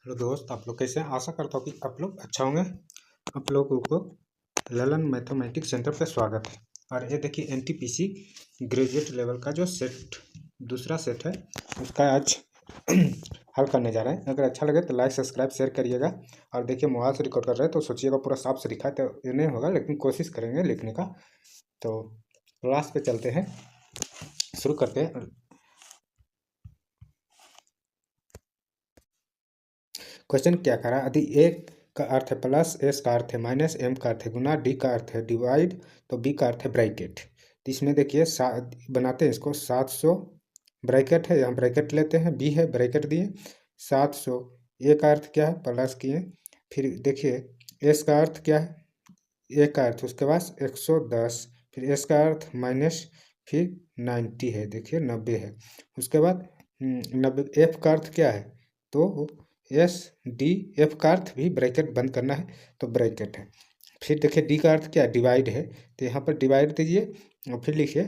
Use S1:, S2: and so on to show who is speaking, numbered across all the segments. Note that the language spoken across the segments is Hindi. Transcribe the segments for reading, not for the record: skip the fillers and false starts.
S1: हेलो दोस्त, आप लोग कैसे हैं। आशा करता हूँ कि आप लोग अच्छा होंगे। आप लोगों को ललन मैथमेटिक्स सेंटर पे स्वागत है। और ये देखिए एनटीपीसी ग्रेजुएट लेवल का जो दूसरा सेट है उसका आज हल करने जा रहे हैं। अगर अच्छा लगे तो लाइक सब्सक्राइब शेयर करिएगा। और देखिए मोबाइल से रिकॉर्ड कर रहे हैं तो सोचिएगा पूरा साफ से लिखा है तो ये नहीं होगा, लेकिन कोशिश करेंगे लिखने का। तो क्लास पे चलते हैं, शुरू करते हैं। क्वेश्चन क्या करा, यदि ए का अर्थ है प्लस, एस का अर्थ है माइनस, एम का अर्थ है गुना, डी का अर्थ है डिवाइड, तो बी का अर्थ है ब्रैकेट। तो इसमें देखिए बनाते हैं इसको 700 ब्रैकेट है, यहाँ ब्रैकेट लेते हैं, बी है ब्रैकेट दिए 700। ए का अर्थ क्या है प्लस किए, फिर देखिए एस का अर्थ क्या है, ए का अर्थ उसके बाद 110, फिर एस का अर्थ माइनस, फिर 90 है, देखिए 90 है। उसके बाद 90, एफ का अर्थ क्या है तो एस डी, एफ का अर्थ भी ब्रैकेट बंद करना है तो ब्रैकेट है। फिर देखिए डी का अर्थ क्या है डिवाइड है, तो यहाँ पर डिवाइड दीजिए और फिर लिखिए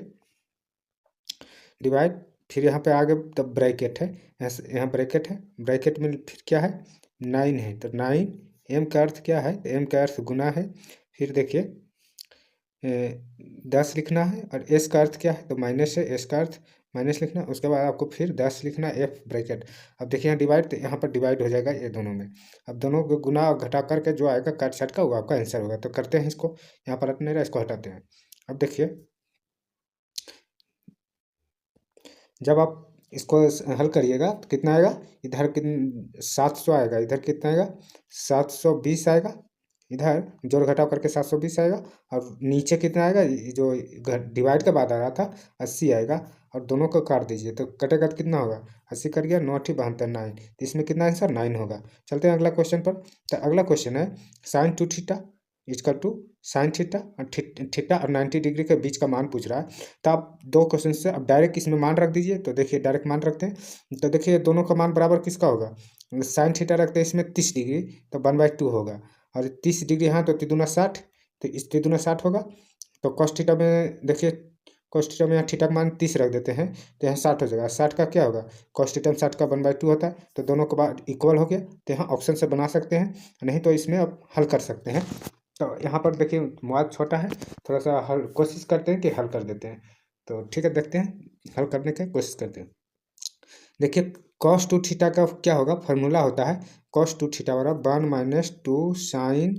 S1: डिवाइड, फिर यहाँ पे आगे तब ब्रैकेट है, यहाँ ब्रैकेट है, ब्रैकेट में फिर क्या है 9 है तो 9। एम का अर्थ क्या है, एम का अर्थ गुना है, फिर देखिए 10 लिखना है, और एस का अर्थ क्या है तो माइनस है, एस का अर्थ माइनस लिखना है। उसके बाद आपको फिर 10 लिखना है, एफ ब्रैकेट। अब देखिए यहाँ डिवाइड, तो यहाँ पर डिवाइड हो जाएगा ये दोनों में। अब दोनों को गुना और घटा करके जो आएगा काट छाट का वो आपका आंसर होगा। तो करते हैं इसको, यहाँ पर नहीं रहा, इसको हटाते हैं। अब देखिए जब आप इसको हल करिएगा तो कितना आएगा, इधर 700 आएगा, इधर कितना आएगा 720 आएगा, इधर जोड़ घटाव करके 720 आएगा, और नीचे कितना आएगा जो डिवाइड के बाद आ रहा था 80 आएगा। और दोनों को काट दीजिए तो कटेगा तो कितना होगा 80 कट गया, 9 9, तो इसमें कितना आंसर 9 होगा। चलते हैं अगला क्वेश्चन पर। तो अगला क्वेश्चन है sine 2 theta equal to sine theta और थीटा और 90 डिग्री के बीच का मान पूछ रहा है। तो आप दो क्वेश्चन से अब डायरेक्ट इसमें मान रख दीजिए। तो देखिए डायरेक्ट मान रखते हैं, तो देखिए दोनों का मान बराबर किसका होगा, साइन थीटा रखते हैं इसमें 30 डिग्री तो 1/2 होगा, और 30 डिग्री यहाँ तो तिगुना 60, तो इस तिगुना 60 होगा। तो कॉस थीटा में देखिए, कॉस थीटा में यहाँ थीटा का मान 30 रख देते हैं तो यहाँ 60 हो जाएगा। 60 का क्या होगा, कॉस थीटा में 60 का 1/2 होता है, तो दोनों का बाद इक्वल हो गया। तो यहाँ ऑप्शन से बना सकते हैं, नहीं तो इसमें अब हल कर सकते हैं। तो यहाँ पर देखिए मोबाइल छोटा है, थोड़ा सा हल कोशिश करते हैं कि हल कर देते हैं। तो ठीक है, देखते हैं हल करने की कोशिश करते हैं। देखिए cos 2 थीटा का क्या होगा, फार्मूला होता है cos 2 थीटा बराबर 1 minus 2 sine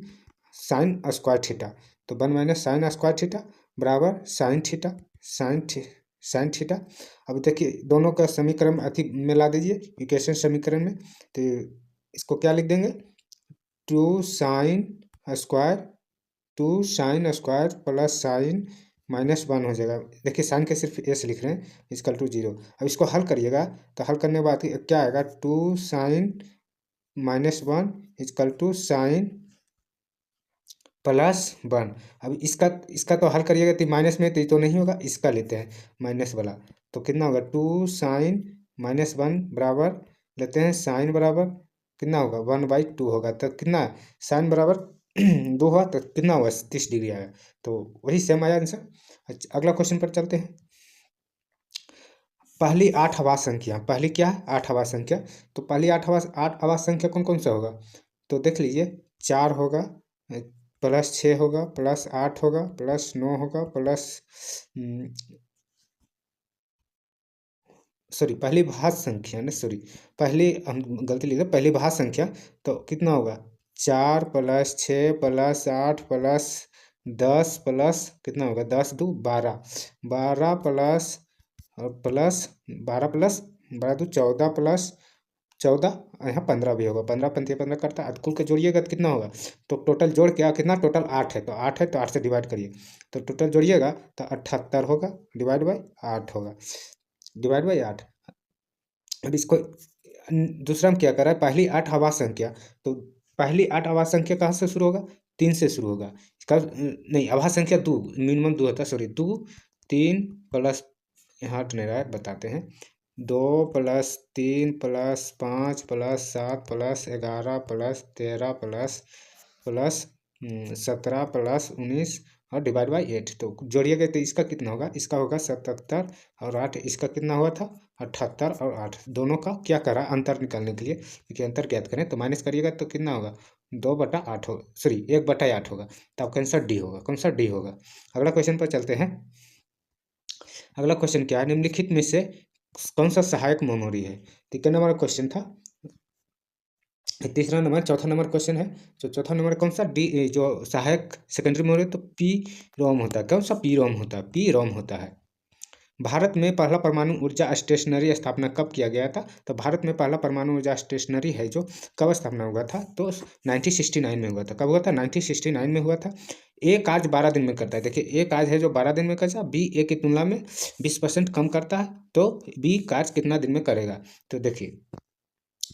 S1: sine square theta. तो 1 माइनस साइन स्क्वायर थीटा बराबर साइन थीटा, साइन थीटा। अब देखिए दोनों का समीकरण अति में ला दीजिए इक्वेशन समीकरण में, तो इसको क्या लिख देंगे 2 sine square, 2 sine square plus sign -1 हो जाएगा। देखिए साइन के सिर्फ एस लिख रहे हैं इजकल टू 0। अब इसको हल करिएगा तो हल करने के बाद क्या आएगा 2 साइन -1 इजकल टू साइन +1। अब इसका इसका तो हल करिएगा तो माइनस में तो नहीं होगा, इसका लेते हैं माइनस वाला। तो कितना होगा 2 साइन -1 बराबर लेते हैं साइन बराबर कितना होगा 1/2 होगा। तो कितना साइन बराबर 2 हुआ तो कितना हुआ 30 डिग्री आया, तो वही सेम आया आंसर। अच्छा अगला क्वेश्चन पर चलते हैं। पहली 8 अभाज्य संख्या, पहली क्या है 8 अभाज्य संख्या, तो पहली 8 अभाज्य संख्या कौन कौन सा होगा, तो देख लीजिए 4 होगा, +6 होगा, +8 होगा, +9 होगा, सॉरी पहली भाज्य संख्या ना, सॉरी पहली हम गलती लिखे, पहली भाज्य संख्या तो कितना होगा 4 +6 +8 +10 प्लस कितना होगा 10 2 12, 12 प्लस प्लस 12 प्लस 12 2 14 प्लस 14, यहाँ 15 भी होगा, 15 पंथी 15 करता है, कुल के जोड़िएगा तो कितना होगा, तो टोटल जोड़ के कितना टोटल 8 है, तो 8 है तो 8 से डिवाइड करिए, तो टोटल जोड़िएगा तो 78 होगा, डिवाइड बाई 8 होगा, डिवाइड बाई 8। अब इसको दूसरा में क्या कर रहा है, पहली 8 अभाज्य संख्या, तो पहली 8 अभाज्य संख्या कहाँ से शुरू होगा 3 से शुरू होगा, इसका नहीं अभाज्य संख्या 2 मिनिमम 2 होता है, सॉरी 2 3 प्लस यहाँ हट नहीं रहा है बताते हैं 2 + 3 + 5 + 7 + 11 + 13 प्लस 17 + 19 और डिवाइड बाई 8। तो जोड़िएगा तो इसका कितना होगा, इसका होगा 77 और 8 इसका कितना हुआ था 78 और 8 दोनों का क्या करा अंतर निकालने के लिए, क्योंकि अंतर ज्ञात करें तो माइनस करिएगा तो कितना होगा 2/8 होगा, सॉरी 1/8 होगा। तो आपका आंसर डी होगा। कौन सा? डी होगा। अगला क्वेश्चन पर चलते हैं। अगला क्वेश्चन क्या है? निम्नलिखित में से कौन सा सहायक मेमोरी है? तो कितने नंबर क्वेश्चन था? तीसरा नंबर, चौथा नंबर क्वेश्चन है। जो चौथा नंबर कौन सा? डी, जो सहायक सेकेंडरी मेमोरी, तो पी रोम होता है। कौन सा? पी रोम होता है। पी रोम होता है। भारत में पहला परमाणु ऊर्जा स्टेशनरी स्थापना कब किया गया था? तो भारत में पहला परमाणु ऊर्जा स्टेशनरी है जो कब स्थापना हुआ था? तो 1969 में हुआ था। कब हुआ था? 1969 में हुआ था। ए कार्य 12 दिन में करता है। देखिए, ए कार्य है जो 12 दिन में करता है, बी ए की तुलना में 20% कम करता है। तो बी कार्य कितना दिन में करेगा? तो देखिए,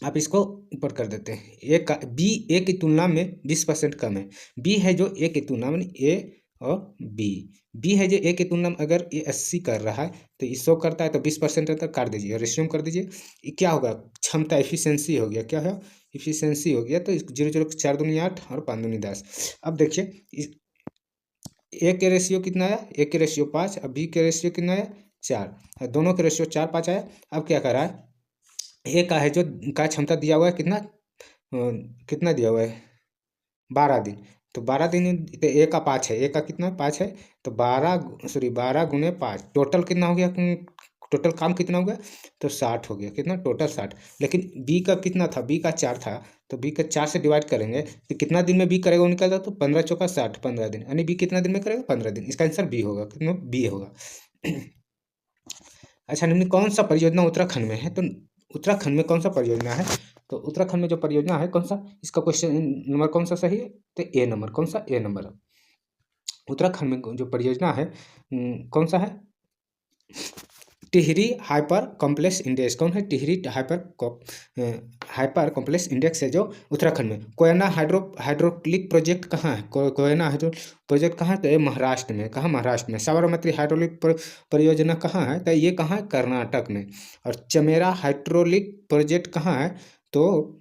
S1: आप इसको ऊपर कर देते हैं। ए का बी ए की तुलना में 20% कम है। बी है जो ए की तुलना में, ए और बी। बी है जो ए की तुलना में, अगर ए 80 कर रहा है तो ये 100 करता है, तो 20% रहता है, काट दीजिए, रेशियो कर दीजिए। ये क्या होगा? क्षमता, एफिशिएंसी हो गया। क्या है? एफिशिएंसी हो गया। तो 0 0 4 दूनी 8 और 5 दूनी 10। अब देखिए, ए के रेशियो कितना आया? ए के रेशियो 5। अब बी के रेशियो कितना आया? 4। दोनों के रेशियो 4 5 आया। अब क्या कर रहा है? ए का है जो का क्षमता दिया हुआ है कितना, कितना दिया हुआ है? 12 दिन। तो 12 दिन, तो ए का 5 है, ए का कितना? 5 है। तो 12 गुने 5, टोटल कितना हो गया? टोटल काम कितना हो गया? तो 60 हो गया। कितना? टोटल 60। लेकिन बी का कितना था? बी का 4 था। तो बी का 4 से डिवाइड करेंगे तो कितना दिन में बी करेगा वो निकल जाए, तो 15 चौका 60, 15 दिन। यानी बी कितना दिन में करेगा? 15 दिन। इसका आंसर बी होगा। कितना? बी होगा। अच्छा, निम्न कौन सा परियोजना उत्तराखंड में है? तो उत्तराखंड में कौन सा परियोजना है? तो उत्तराखंड में जो परियोजना है, कौन सा? इसका क्वेश्चन नंबर कौन सा सही है? तो ए नंबर। कौन सा? ए नंबर। उत्तराखंड में जो परियोजना है, कौन सा है? Tehri hyper complex index. कौन है? टिहरी हाइपर कॉम्प्लेक्स इंडेक्स है जो उत्तराखंड में। कोयना हाइड्रोलिक प्रोजेक्ट कहाँ है? कोयना हाइड्रो प्रोजेक्ट कहाँ है? तो ये महाराष्ट्र में। कहाँ? महाराष्ट्र में। साबरमती हाइड्रोलिक परियोजना कहाँ है? तो ये कहाँ है? कर्नाटक में। और चमेरा हाइड्रोलिक प्रोजेक्ट कहाँ है? तो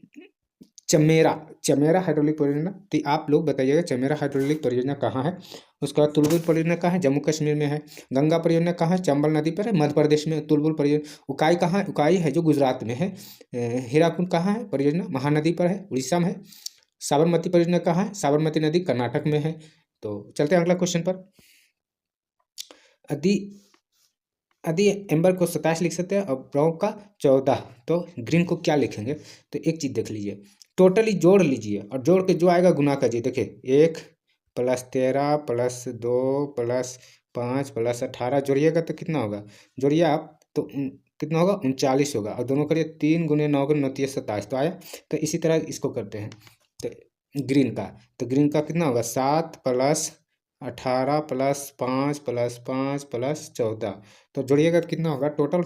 S1: चमेरा चमेरा हाइड्रोलिक परियोजना। तो आप लोग बताइएगा चमेरा हाइड्रोलिक परियोजना कहाँ है? उसके बाद तुलबुल परियोजना कहाँ है? जम्मू कश्मीर में है। गंगा परियोजना कहाँ है? चंबल नदी पर है, मध्य प्रदेश में। तुलबुल परियोजना। उकाई कहाँ है? उकाई है जो गुजरात में है। हीराकुंड कहाँ है? परियोजना महानदी पर है, उड़ीसा में है। साबरमती परियोजना कहाँ है? साबरमती नदी कर्नाटक में है। तो चलते हैं अगला क्वेश्चन पर। यदि यदि एम्बर को 27 लिख सकते हैं और ब्राउन का 14, तो ग्रीन को क्या लिखेंगे? तो एक चीज़ देख लीजिए, टोटली जोड़ लीजिए और जोड़ के जो आएगा गुना कीजिए। देखिए, 1 + 13 + 2 + 5 + 18 जोड़िएगा तो कितना होगा? जोड़िए आप तो कितना होगा? 39 होगा। और दोनों करिए, 3 × 9 × 9 = 27 तो आया। तो इसी तरह इसको करते हैं। तो ग्रीन का, तो ग्रीन का कितना होगा? 7 + 18 + 5 + 5 + 14। तो जोड़िएगा तो कितना होगा? टोटल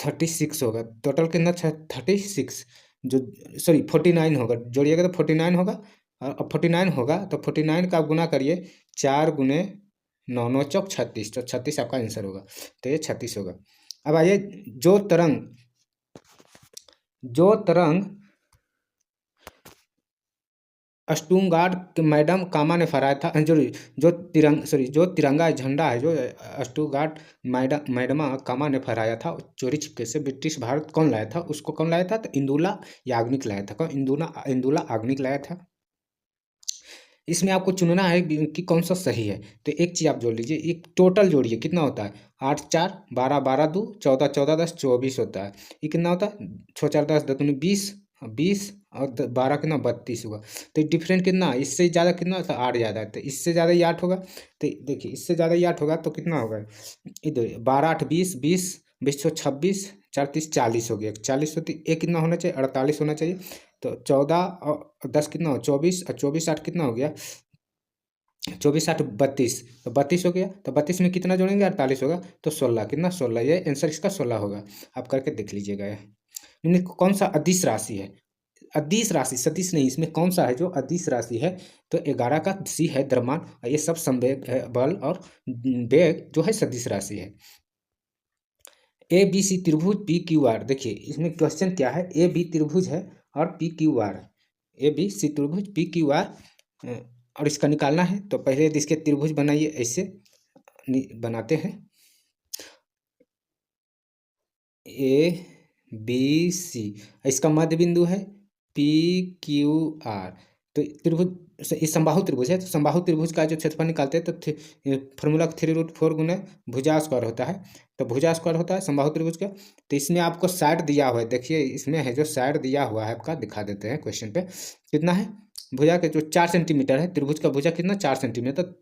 S1: 36 होगा। टोटल कितना? 36, जो सॉरी 49 होगा। जोड़िएगा तो 49 होगा। और 49 होगा तो 49 का आप गुना करिए, 4 × 9 9 चौक 36, तो 36 आपका आंसर होगा। तो ये 36 होगा। अब आइए, जो तरंग स्टुटगार्ट मैडम कामा ने फहराया था, जो तिरंगा झंडा है जो स्टुटगार्ट मैडमा कामा ने फहराया था चोरी छिपके से, ब्रिटिश भारत कौन लाया था? उसको कौन लाया था? तो इंदुला याग्निक लाया था। कौन? इंदुला याग्निक लाया था। इसमें आपको चुनना है कि कौन सा सही है। तो एक चीज़ आप जोड़ लीजिए, एक टोटल जोड़िए, कितना होता है? 8 4 12 12 2 14 14 10 24 होता है। ये कितना होता है? 6 4 10 10 दूनी 20, 20 और 12 कितना? 32 होगा। तो डिफरेंट कितना? इससे ज़्यादा कितना होता है? 8 ज़्यादा है। तो इससे ज़्यादा ये 8 होगा। तो देखिए, इससे ज़्यादा ये 8 होगा तो कितना होगा? इधर 12 8 20 20 20 26 4 30 40 हो गया। 40 होती, ये कितना होना चाहिए? 48 होना चाहिए। तो 14 और 10 कितना हो? 24, और 24 8 कितना हो गया? 24 8 32, तो 32 हो गया। तो 32 में कितना जोड़ेंगे? 48 होगा। तो 16, कितना? 16। ये आंसर इसका 16 होगा। आप करके देख लीजिएगा। इनमें कौन सा अदिश राशि है? अदिश राशि, सदिश नहीं, इसमें कौन सा है जो अदिश राशि है? तो 11 का सी है द्रव्यमान, और ये सब संवेग है, बल और वेग जो है सदिश राशि है। ए बी सी त्रिभुज पी क्यू आर। देखिए, इसमें क्वेश्चन क्या है? ए बी त्रिभुज है और P Q R. A B C त्रिभुज पी क्यू आर, और इसका निकालना है। तो पहले इसके त्रिभुज बनाइए, ऐसे बनाते हैं। ए बी सी, इसका मध्य बिंदु है पी क्यू आर। तो त्रिभुज इस समबाहु त्रिभुज है, तो समबाहु त्रिभुज का जो क्षेत्रफल निकालते हैं तो फॉर्मूला 3√4 गुना भुजा स्क्वायर होता है। तो भुजा स्क्वायर होता है समबाहु त्रिभुज का। तो इसमें आपको साइड दिया हुआ है, देखिए इसमें है जो साइड दिया हुआ है आपका, दिखा देते हैं क्वेश्चन पे कितना है। भुजा के जो 4 सेंटीमीटर है, त्रिभुज का भुजा कितना 4 सेंटीमीटर, तो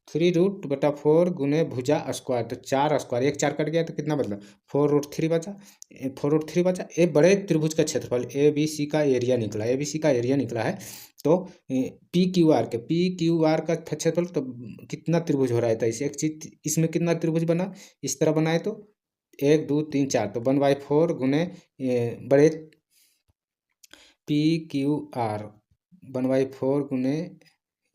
S1: 3√4 गुने भुजा स्क्वायर, तो 4 स्क्वायर, एक 4 कट गया तो कितना बदला 4√3 बचा। 4√3 बचा। ए बड़े त्रिभुज का क्षेत्रफल ए बी सी का एरिया निकला, ए बी सी का एरिया निकला है। तो पी क्यू आर का क्षेत्रफल, तो कितना त्रिभुज हो रहा है, तो इसे एक चीज इसमें कितना त्रिभुज बना, इस तरह बनाए तो 1 2 3 4, तो 1/4 गुने बड़े पी क्यू आर 1/4 गुने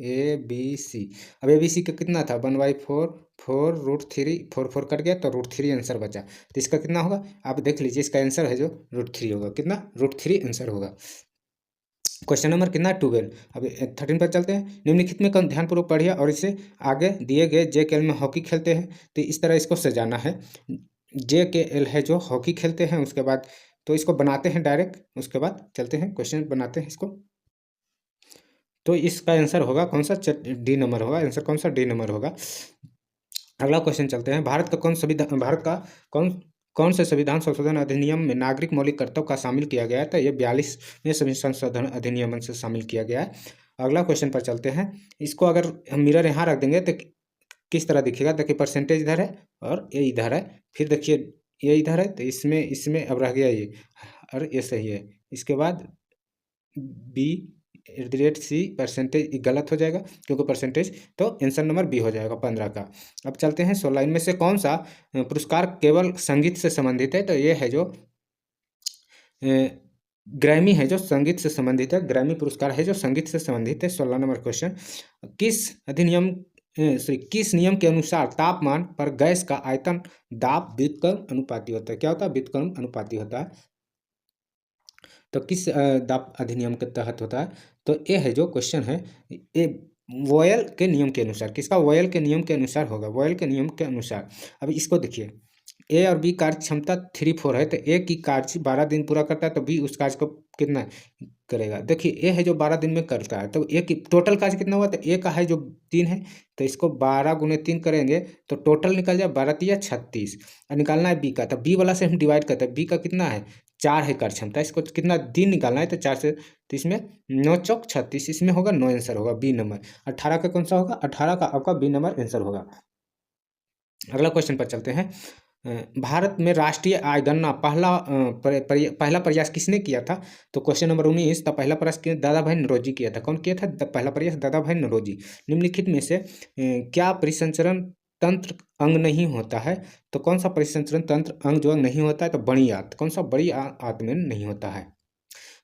S1: ए बी सी। अब ए बी सी का कितना था 1/4, 4√3, 4 कट गया तो √3 आंसर बचा। तो इसका कितना होगा आप देख लीजिए, इसका आंसर है जो √3 होगा, कितना √3 आंसर होगा। क्वेश्चन नंबर कितना 12। अब 13 पर चलते हैं। निम्नलिखित में कौन, ध्यानपूर्वक पढ़िए और इसे आगे दिए गए जे के एल में हॉकी खेलते हैं, तो इस तरह इसको सजाना है। जे के एल है जो हॉकी खेलते हैं, उसके बाद तो इसको बनाते हैं डायरेक्ट, उसके बाद चलते हैं क्वेश्चन बनाते हैं इसको। तो इसका आंसर होगा कौन सा, डी नंबर होगा आंसर, कौन सा डी नंबर होगा। अगला क्वेश्चन चलते हैं। भारत का कौन कौन से संविधान संशोधन अधिनियम में नागरिक मौलिक कर्तव्य का शामिल किया गया है, तो ये 42वें संशोधन अधिनियम से शामिल किया गया है। अगला क्वेश्चन पर चलते हैं। इसको अगर हम मिरर यहाँ रख देंगे तो किस तरह दिखेगा, देखिए परसेंटेज इधर है और ये इधर है, फिर देखिए ये इधर है, तो इसमें इसमें अब रह गया ये, और ये सही है। इसके बाद B@C परसेंटेज गलत हो जाएगा क्योंकि परसेंटेज, तो आंसर नंबर बी हो जाएगा 15 का। अब चलते हैं 16, इनमें से कौन सा पुरस्कार केवल संगीत से संबंधित है, तो ये है जो ग्रैमी है जो संगीत से संबंधित है, ग्रैमी पुरस्कार है जो संगीत से संबंधित है। 16 नंबर क्वेश्चन, किस नियम के अनुसार तापमान पर गैस का आयतन दाब व्युत्क्रम अनुपाती होता है, क्या होता है व्युत्क्रम अनुपाती होता है। तो किस दाब अधिनियम के तहत होता है, तो ये है जो क्वेश्चन है, ये वोयल के नियम के अनुसार, किसका वोयल के नियम के अनुसार होगा, वोयल के नियम के अनुसार। अब इसको देखिए, ए और बी कार्य क्षमता 3 4 है, तो ए की कार्य 12 दिन पूरा करता है, तो बी उस कार्य को कितना करेगा। देखिए ए है जो 12 दिन में करता है, तो ए की टोटल कार्य कितना हुआ, तो ए का है जो 3 है, तो इसको 12 गुने 3 करेंगे तो टोटल निकल जाए 12 3 36, और निकालना है बी का, तो बी वाला से हम डिवाइड करते हैं, बी का कितना है 4 है कार्य क्षमता, इसको कितना दिन निकालना है, तो 4 से, तो इसमें 9 चौक 36, इसमें होगा 9 आंसर होगा बी नंबर। 18 का कौन सा होगा, 18 का आपका बी नंबर आंसर होगा। अगला क्वेश्चन पर चलते हैं। भारत में राष्ट्रीय आय गणना पहला प्रयास किसने किया था, तो क्वेश्चन नंबर 19 का पहला प्रयास दादा भाई नौरोजी किया था। कौन किया था पहला प्रयास, दादा भाई नौरोजी। निम्नलिखित में से क्या परिसंचरण तंत्र अंग नहीं होता है, तो कौन सा परिसंचरण तंत्र अंग जो नहीं होता है, तो बड़ी आंत, कौन सा बड़ी आंत में नहीं होता है।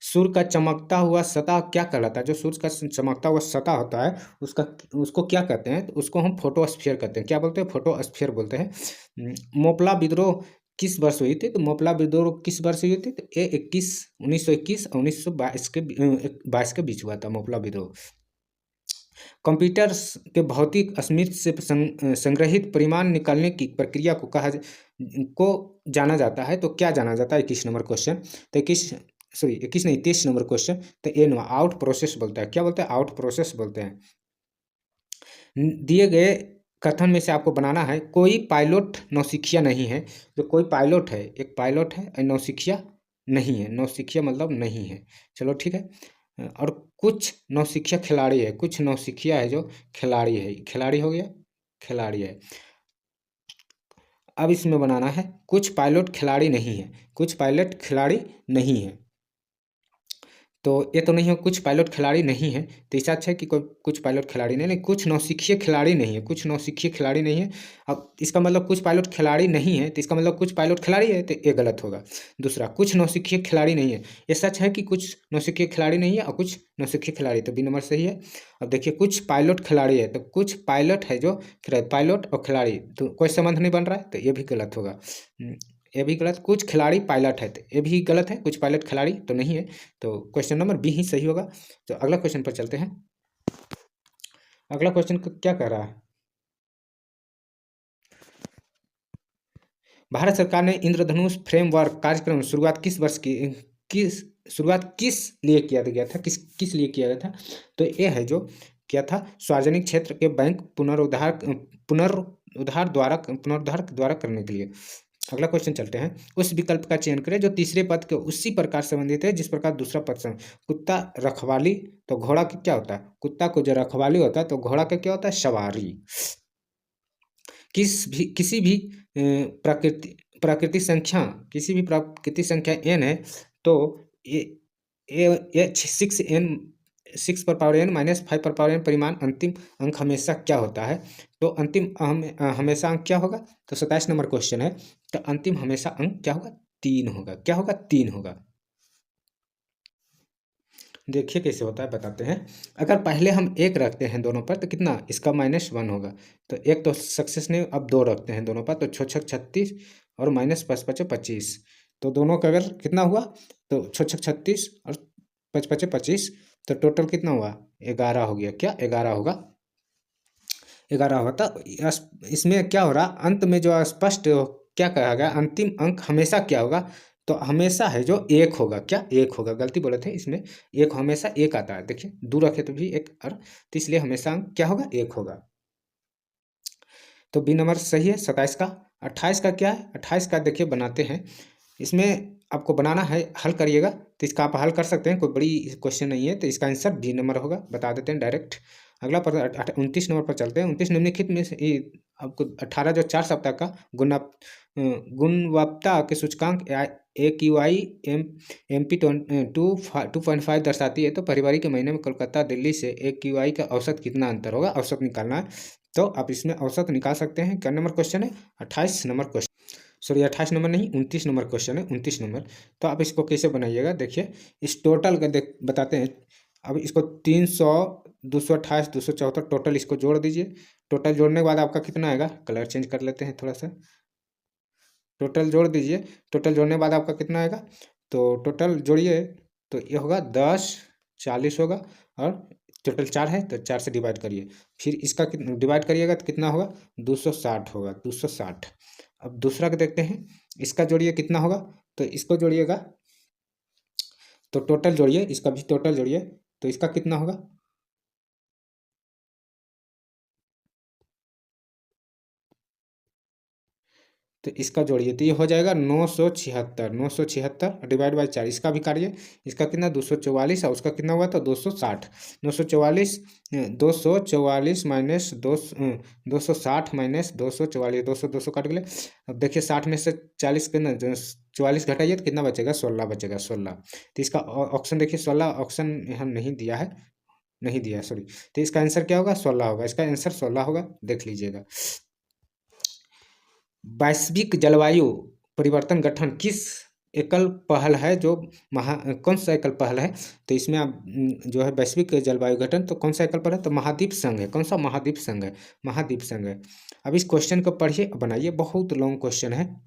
S1: सूर्य का चमकता हुआ सतह क्या कहलाता है, जो सूर्य का चमकता हुआ सतह होता है उसका, उसको क्या कहते हैं, तो उसको हम फोटोस्फीयर कहते हैं, क्या बोलते हैं फोटोस्फीयर बोलते हैं। मोपला विद्रोह किस वर्ष हुई थी, तो मोपला विद्रोह किस वर्ष हुई थी, तो ये 1921 और 1922 के 22 के बीच हुआ था मोपला विद्रोह। कंप्यूटर के भौतिक स्मृति से संग्रहित परिमाण निकालने की प्रक्रिया को जाना जाता है, तो क्या जाना जाता है, 21 नंबर क्वेश्चन। तो 21 नहीं 23 नंबर क्वेश्चन, तो ए आउट प्रोसेस बोलता है, क्या बोलते हैं आउट प्रोसेस बोलते हैं। दिए गए कथन में से आपको बनाना है, कोई पायलट नौसिखिया नहीं है, जो कोई पायलट है, एक पायलट है नौसिखिया नहीं है, नौसिखिया मतलब नहीं है, चलो ठीक है। और कुछ नौसिखिया खिलाड़ी है, कुछ नौसिखिया है जो खिलाड़ी है, खिलाड़ी हो गया खिलाड़ी है। अब इसमें बनाना है कुछ पायलट खिलाड़ी नहीं है, कुछ पायलट खिलाड़ी नहीं है, तो ये तो नहीं हो, कुछ पायलट खिलाड़ी नहीं है, तो इससे अच्छा है कि कोई कुछ पायलट खिलाड़ी नहीं, कुछ नौसिखिए खिलाड़ी नहीं है, कुछ नौसिखिए खिलाड़ी नहीं है। अब इसका मतलब कुछ पायलट खिलाड़ी नहीं है, तो इसका मतलब कुछ पायलट खिलाड़ी है, तो ये गलत होगा। दूसरा, कुछ नौसिखिए खिलाड़ी नहीं है, ये सच है कि कुछ नौसिखिए खिलाड़ी नहीं है और कुछ नौसिखिए खिलाड़ी, तो बी नंबर सही है। अब देखिए कुछ पायलट खिलाड़ी है, तो कुछ पायलट है जो पायलट और खिलाड़ी तो कोई संबंध नहीं बन रहा है, तो ये भी गलत होगा। ये भी गलत, कुछ खिलाड़ी पायलट है, तो ये भी गलत है, कुछ पायलट खिलाड़ी तो नहीं है, तो क्वेश्चन नंबर बी ही सही होगा। तो अगला क्वेश्चन पर चलते हैं। अगला क्वेश्चन क्या कह रहा है, भारत सरकार ने इंद्रधनुष फ्रेमवर्क कार्यक्रम शुरुआत किस वर्ष की शुरुआत किस लिए किया गया था, किस किस लिए किया गया था? तो ये है जो क्या था, सार्वजनिक क्षेत्र के बैंक पुनरुद्धार द्वारा करने के लिए। अगला क्वेश्चन चलते हैं। उस विकल्प का चयन करें जो तीसरे पद के उसी प्रकार संबंधित है जिस प्रकार दूसरा पद से। कुत्ता रखवाली, तो घोड़ा की क्या होता है? कुत्ता को जो रखवाली होता है तो घोड़ा का क्या होता है? सवारी। किसी भी प्राकृतिक संख्या, किसी भी प्राकृतिक संख्या n है तो ये 6 पर पावर n माइनस 5 पर पावर n परिमाण अंतिम अंक हमेशा क्या होता है? तो अंतिम हमेशा अंक क्या होगा? तो 27 नंबर क्वेश्चन है। तो अंतिम हमेशा अंक क्या होगा? 3 होगा। क्या होगा? 3 होगा। देखिए कैसे होता है, बताते हैं। अगर पहले हम एक रखते हैं दोनों पर तो कितना? इसका -1 होगा। तो एक तो सक्सेस नहीं, अब 2 रखते हैं दोनों पर तो 6 छक 36 और माइनस 5 5 25। तो दोनों का अगर कितना हुआ? तो 6 छक 36 और 5 5 25, तो टोटल कितना हुआ? 11 हो गया। क्या 11 होगा? 11 होता। इसमें क्या हो रहा, अंत में जो स्पष्ट क्या कहा गया, अंतिम अंक हमेशा क्या होगा? तो हमेशा है जो 1 होगा। क्या 1 होगा? गलती बोले थे इसमें, एक हमेशा 1 आता है। देखिए 2 रखे तो भी 1, और तो इसलिए हमेशा अंक क्या होगा? 1 होगा। तो बी नंबर सही है 27 का। 28 का क्या है? 28 का देखिए बनाते हैं। इसमें आपको बनाना है, हल करिएगा तो इसका आप हल कर सकते हैं, कोई बड़ी क्वेश्चन नहीं है। तो इसका आंसर बी नंबर होगा, बता देते हैं डायरेक्ट। अगला पर 29 नंबर पर चलते हैं। 29 निम्नलिखित में से आपको 18 जो 4 सप्ताह का गुणवत्ता के सूचकांक AQI MP 2.5 दर्शाती है। तो फरवरी के महीने में कोलकाता दिल्ली से AQI का औसत कितना अंतर होगा? औसत निकालना है। तो आप इसमें औसत निकाल सकते हैं। क्या नंबर क्वेश्चन है? 28 नंबर क्वेश्चन, सॉरी 28 नंबर नहीं, 29 नंबर क्वेश्चन है, 29 नंबर। तो आप इसको कैसे बनाइएगा, देखिए इस टोटल का बताते हैं। अब इसको 300 228 274 टोटल इसको जोड़ दीजिए। टोटल जोड़ने के बाद आपका कितना आएगा? कलर चेंज कर लेते हैं थोड़ा सा। टोटल जोड़ दीजिए। टोटल जोड़ने के बाद आपका कितना आएगा? तो टोटल जोड़िए तो ये होगा 10 40 होगा, और टोटल 4 है तो 4 से डिवाइड करिए। फिर इसका डिवाइड करिएगा तो कितना होगा? 260 होगा, 260। अब दूसरा का देखते हैं। इसका जोड़िए कितना होगा? तो इसको जोड़िएगा तो टोटल जोड़िए, इसका भी टोटल जोड़िए तो इसका कितना होगा? तो इसका जोड़िए तो ये हो जाएगा 976। 976 डिवाइड बाई 4, इसका भी काटिए। इसका कितना? 244, और उसका कितना हुआ? तो 260। 944 244 माइनस 260 माइनस 244, 200 काट गए। अब देखिए 60 में से 40 के ना 44 घटाइए तो कितना बचेगा? 16 बचेगा, 16। तो इसका ऑप्शन देखिए, 16 ऑप्शन यहाँ नहीं दिया है, नहीं दिया है सॉरी। तो इसका आंसर क्या होगा? 16 होगा। इसका आंसर 16 होगा, देख लीजिएगा। वैश्विक जलवायु परिवर्तन गठन किस एकल पहल है जो कौन सा एकल पहल है? तो इसमें आप जो है वैश्विक जलवायु गठन, तो कौन सा एकल पहल है? तो महाद्वीप संघ है। कौन सा? महाद्वीप संघ है, महाद्वीप संघ है। अब इस क्वेश्चन को पढ़िए, बनाइए, बहुत लॉन्ग क्वेश्चन है।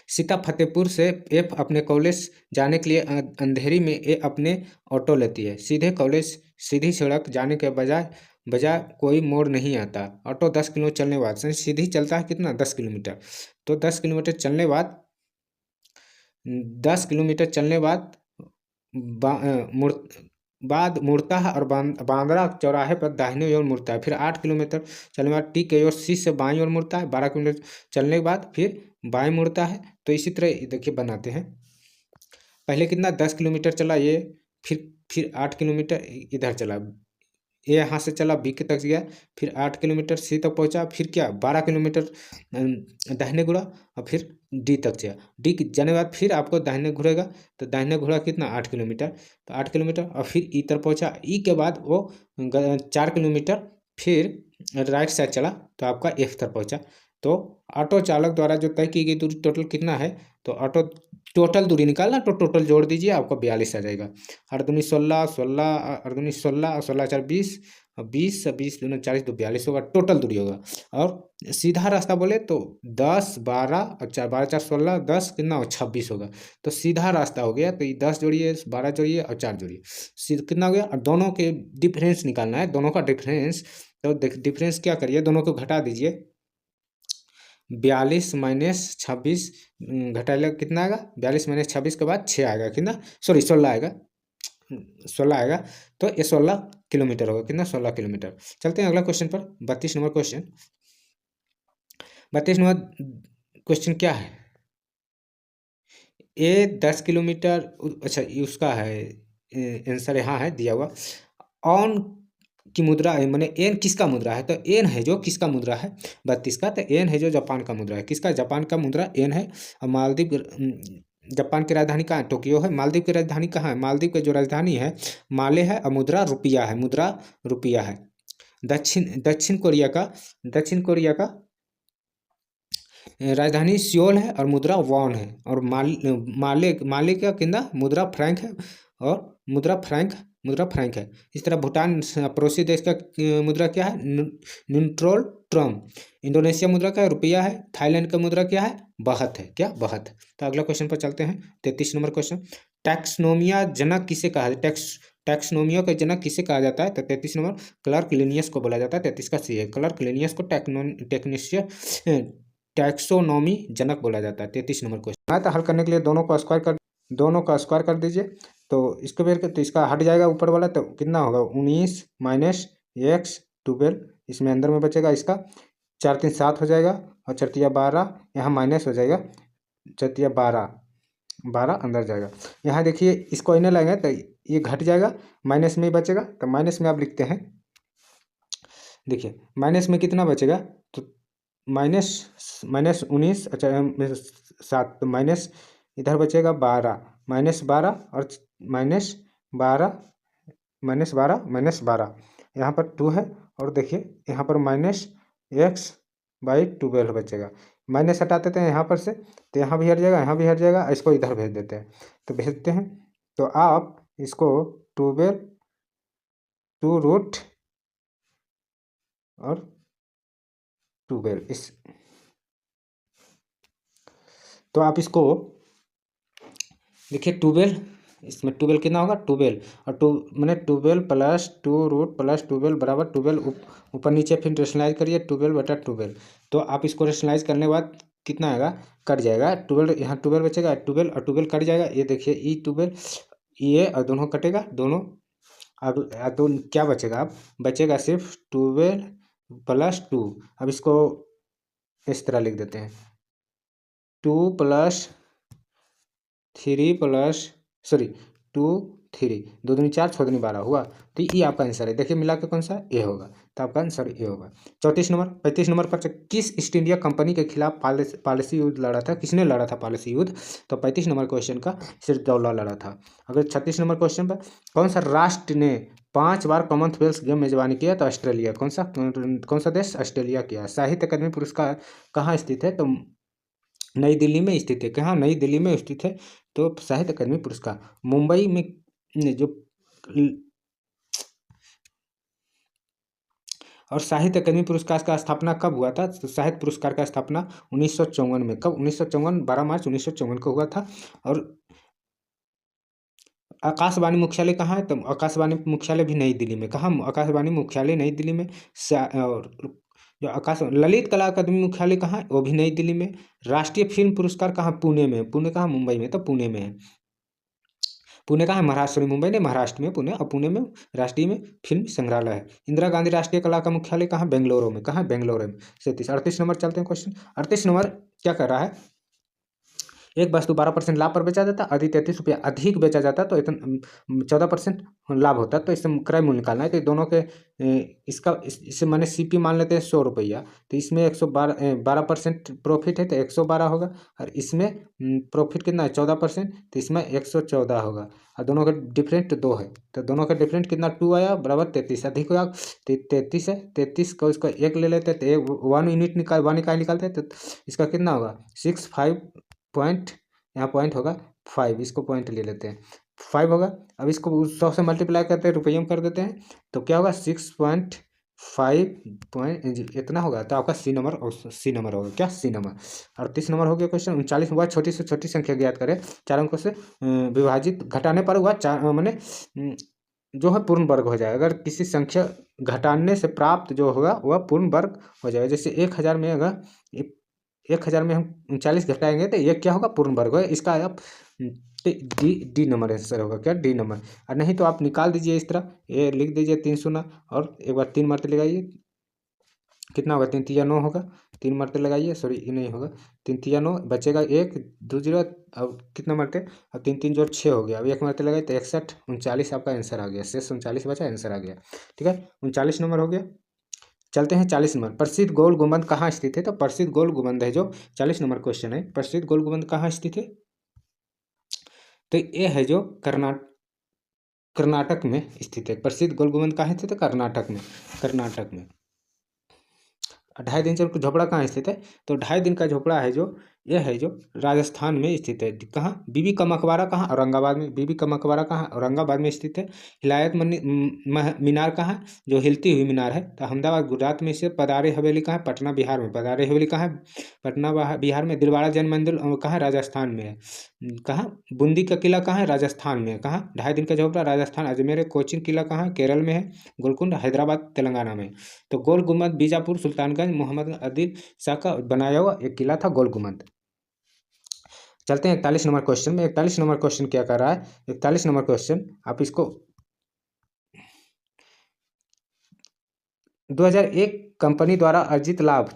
S1: सीता फतेहपुर से एफ अपने कॉलेज जाने के लिए अंधेरी में ए अपने ऑटो लेती है। सीधे कॉलेज सीधी सड़क जाने के बजाय बजाय कोई मोड़ नहीं आता। ऑटो 10 किलोमीटर चलने के बाद सीधी चलता है कितना? 10 किलोमीटर। तो 10 किलोमीटर चलने बाद 10 किलोमीटर चलने बाद मुड़ मुड़ता है और बांद्रा चौराहे पर दाहिने ओर मुड़ता है। फिर 8 किलोमीटर चलने के बाद टी के ओर सी से बाईं ओर मुड़ता है। 12 किलोमीटर चलने के बाद फिर बाएं मुड़ता है। तो इसी तरह देखिए बनाते हैं। पहले कितना? 10 किलोमीटर चला ये, फिर 8 किलोमीटर इधर चला, ये यहाँ से चला बी के तक गया, फिर 8 किलोमीटर सी तक पहुँचा, फिर क्या 12 किलोमीटर दाहिने घुरा, और फिर डी तक गया। डी जाने के बाद फिर आपको दाहिने घुरेगा, तो दाहिने घुरा कितना? 8 किलोमीटर। तो 8 किलोमीटर, और फिर ई तक पहुँचा। ई के बाद वो 4 किलोमीटर फिर राइट साइड चला तो आपका एफ तक पहुँचा। तो ऑटो चालक द्वारा जो तय की गई दूरी टोटल कितना है? तो ऑटो टोटल दूरी निकालना, तो टोटल जोड़ दीजिए, आपको 42 आ जाएगा। 8 दूनी 16, 16 8 दूनी 16 और 16 4 20, 20 20 दूनी 40 तो 42 होगा, टोटल दूरी होगा। और सीधा रास्ता बोले तो 10 12 और 4 12 4 16, 10 कितना हो? 26 होगा। तो सीधा रास्ता हो गया। तो ये 10 जोड़िए, 12 जोड़िए और 4 जोड़िए, कितना हो गया? और दोनों के डिफरेंस निकालना है, दोनों का डिफरेंस। तो डिफरेंस क्या करिए, दोनों को घटा दीजिए। 42 माइनस 26 घटाएगा कितना आएगा, 42 माइनस 26 के बाद 6 आएगा, कितना, सॉरी 16 आएगा, 16 आएगा। तो ये 16 किलोमीटर होगा, कितना, 16 किलोमीटर। चलते हैं अगला क्वेश्चन पर, 32 नंबर क्वेश्चन। 32 नंबर क्वेश्चन क्या है, ए 10 किलोमीटर, अच्छा ये उसका है आंसर, यहाँ है दिया हुआ। ऑन की मुद्रा है, मैंने एन किसका मुद्रा है, तो एन है जो किसका मुद्रा है 32 का, तो एन है जो जापान का मुद्रा है, किसका, जापान का मुद्रा एन है। और मालदीव, जापान की राजधानी कहाँ है, टोक्यो है। मालदीव की राजधानी कहाँ है, मालदीव की जो राजधानी है माले है, और मुद्रा रुपया है, मुद्रा रुपया है। दक्षिण कोरिया का राजधानी सियोल है और मुद्रा वॉन है। और माले माले का किंदा मुद्रा फ्रैंक है, और मुद्रा फ्रैंक है। इस तरह भूटान पड़ोसी देश का मुद्रा क्या है, न्यूट्रल ट्रम। इंडोनेशिया मुद्रा क्या है, रुपया है। थाईलैंड का मुद्रा क्या है, बहत है, क्या, बहत। तो अगला क्वेश्चन पर चलते हैं, 33 नंबर क्वेश्चन। टैक्सनोमिया जनक किसे कहा है, टैक्सनोमिया का जनक किसे कहा जाता है, तो 33 नंबर क्लर्क लिनियस को बोला जाता है। 33 का सी है, क्लर्क लिनियस को टैक्सोनॉमी जनक बोला जाता है। 33 नंबर क्वेश्चन आया था, हल करने के लिए दोनों का स्क्वायर कर दीजिए, तो इसको फिर तो इसका हट जाएगा ऊपर वाला, तो कितना होगा 19 माइनस एक्स 12, इसमें अंदर में बचेगा इसका 4 3 7 हो जाएगा, और 4 12, यहाँ माइनस हो जाएगा, 4 12 अंदर जाएगा। यहाँ देखिए इसको इन्हें लाएंगे तो ये घट जाएगा, माइनस में ही बचेगा, तो माइनस में आप लिखते हैं, देखिए माइनस में कितना बचेगा, तो माइनस 19, अच्छा 7, तो माइनस इधर बचेगा 12, -12 और -12 यहाँ पर 2 है, और देखिए यहाँ पर -x/12 बचेगा। माइनस हटाते थे यहाँ पर से, तो यहाँ भी हट जाएगा, यहाँ भी हट जाएगा, इसको इधर भेज देते हैं, तो भेजते हैं, तो आप इसको 12 2 रूट और 12 इस, तो आप इसको देखिए 12, इसमें 12 कितना होगा 12, और 2 मैंने 12 प्लस 2 रूट प्लस 12 बराबर 12, ऊपर नीचे फिर रेशनलाइज करिए 12/12। तो आप इसको रेशनलाइज करने के बाद कितना आएगा, कट जाएगा 12, यहाँ 12 बचेगा, 12 और 12 कट जाएगा, ये देखिए E12, ये और दोनों कटेगा, दोनों। अब तो क्या बचेगा, अब बचेगा सिर्फ 12 प्लस 2। अब इसको इस तरह लिख देते हैं, 2 प्लस 3 प्लस, सॉरी 2 3, 2 दूनी 4, 6 दूनी 12 हुआ, तो ये आपका आंसर है। देखिए मिला के कौन सा ए होगा, तो आपका आंसर ए होगा। 35 नंबर पर किस ईस्ट इंडिया कंपनी के खिलाफ पॉलिसी युद्ध लड़ा था, किसने लड़ा था पॉलिसी युद्ध, तो 35 नंबर क्वेश्चन का सिरदौला लड़ा था। अगर 36 नंबर क्वेश्चन पर कौन सा राष्ट्र ने 5 बार कॉमनवेल्थ गेम मेजबानी किया, तो ऑस्ट्रेलिया। कौन सा देश, ऑस्ट्रेलिया किया। साहित्य अकादमी पुरस्कार कहाँ स्थित है, तो नई दिल्ली में स्थित है, कहाँ, नई दिल्ली में स्थित है। तो साहित्य अकादमी पुरस्कार मुंबई में जो, और साहित्य अकादमी पुरस्कार का स्थापना कब हुआ था, तो साहित्य पुरस्कार का स्थापना 1954 में, कब, 1954 12 मार्च 1954 को हुआ था। और आकाशवाणी मुख्यालय कहाँ है, तो आकाशवाणी मुख्यालय भी नई दिल्ली में, कहाँ, आकाशवाणी मुख्यालय नई दिल्ली में। और जो ललित कला अकादमी मुख्यालय कहाँ है, वो भी नई दिल्ली में। राष्ट्रीय फिल्म पुरस्कार कहाँ, पुणे में, पुणे कहाँ, मुंबई में, तो पुणे में है। पुणे कहाँ है, महाराष्ट्र में, मुंबई ने महाराष्ट्र में पुणे, और पुणे में राष्ट्रीय में फिल्म संग्रहालय है। इंदिरा गांधी राष्ट्रीय कला का मुख्यालय कहाँ, बेंगलुरु में, कहाँ, बेंगलुरु में। 37 38 नंबर चलते हैं क्वेश्चन। 38 नंबर क्या कर रहा है, एक वस्तु 12% लाभ पर बेचा जाता है, यदि 33 रुपया अधिक बेचा जाता है तो इतना 14% लाभ होता है, तो इससे क्रय मूल्य निकालना है। तो दोनों के इससे मैंने CP मान लेते हैं 100 रुपया, तो इसमें 12% प्रॉफिट है, तो 112 होगा, और इसमें प्रॉफिट कितना है 14%, तो इसमें 114 होगा, और दोनों का डिफरेंट 2 है, तो दोनों का डिफरेंट कितना 2 आया, बराबर 33 अधिक होगा, 33 है, 33 को इसका 1 ले लेते हैं, तो 1 यूनिट निकालते हैं, तो इसका कितना होगा 65 पॉइंट, यहाँ पॉइंट होगा 5, इसको पॉइंट ले लेते हैं 5 होगा। अब इसको 100 से मल्टीप्लाई करते हैं, रुपये में कर देते हैं, तो क्या होगा 6.5 पॉइंट इतना होगा, तो आपका सी नंबर होगा, क्या, सी नंबर। 38 नंबर हो गया क्वेश्चन। 39 हुआ, छोटी से छोटी संख्या ज्ञात करें, 4 अंकों से विभाजित, घटाने पर हुआ 4, मैंने जो है पूर्ण वर्ग हो जाएगा। अगर किसी संख्या घटाने से प्राप्त जो होगा वह पूर्ण वर्ग हो जाएगा। जैसे 1000 में अगर 1000 में हम 39 घटाएंगे तो ये क्या होगा, पूर्ण वर्ग होगा। इसका आप डी नंबर आंसर होगा, क्या डी नंबर। और नहीं तो आप निकाल दीजिए इस तरह, ये लिख दीजिए 3 शून्य और एक बार 3 मरते लगाइए, कितना होगा, 3 तिया 9 होगा। 3 मरते लगाइए, सॉरी ये नहीं होगा, 3 तिया 9 बचेगा 1 2 0। अब कितना मरते, अब 3 3 जोड़ 6 हो गया। अब 1 मरते लगाए तो 61 39 आपका आंसर आ गया, शेष 39 बचा, आंसर आ गया। ठीक है, 39 नंबर हो गया। चलते हैं 40 नंबर। प्रसिद्ध गोल गुंबद कहाँ स्थित है, तो प्रसिद्ध गोल गुंबद है जो 40 नंबर क्वेश्चन है, प्रसिद्ध गोल गुंबद कहाँ स्थित है, तो ये है जो कर्नाटक में स्थित है। प्रसिद्ध गोल गुंबद कहाँ स्थित है, कर्नाटक में, कर्नाटक में। 2.5 दिन का झोपड़ा कहाँ स्थित है, तो 2.5 दिन का झोपड़ा है जो, यह है जो राजस्थान में स्थित है। कहाँ, बीबी का मकबरा कहाँ, औरंगाबाद में। बीबी का मकबरा कहाँ, औरंगाबाद में स्थित है। हिलायत मीनार कहाँ है, जो हिलती हुई मीनार है, तो अहमदाबाद गुजरात में स्थित। पदारे हवेली कहाँ है, पटना बिहार में। पदारे हवेली कहाँ है, पटना बिहार में। दिलवाड़ा जैन मंदिर कहाँ है, राजस्थान में है। कहाँ, बूंदी का किला कहाँ है, राजस्थान में है। कहाँ, 2.5 दिन का झोपड़ा राजस्थान अजमेर है। कोचिन किला कहाँ है, केरल में है। गोलकुंड हैदराबाद तेलंगाना में। तो गोल गुम्बद बीजापुर सुल्तानगंज मोहम्मद आदिल शाह का बनाया हुआ एक किला था, गोल गुम्बद। चलते हैं 41 नंबर क्वेश्चन में। 41 नंबर क्वेश्चन क्या कर रहा है, 41 नंबर क्वेश्चन आप इसको 2001 कंपनी द्वारा अर्जित लाभ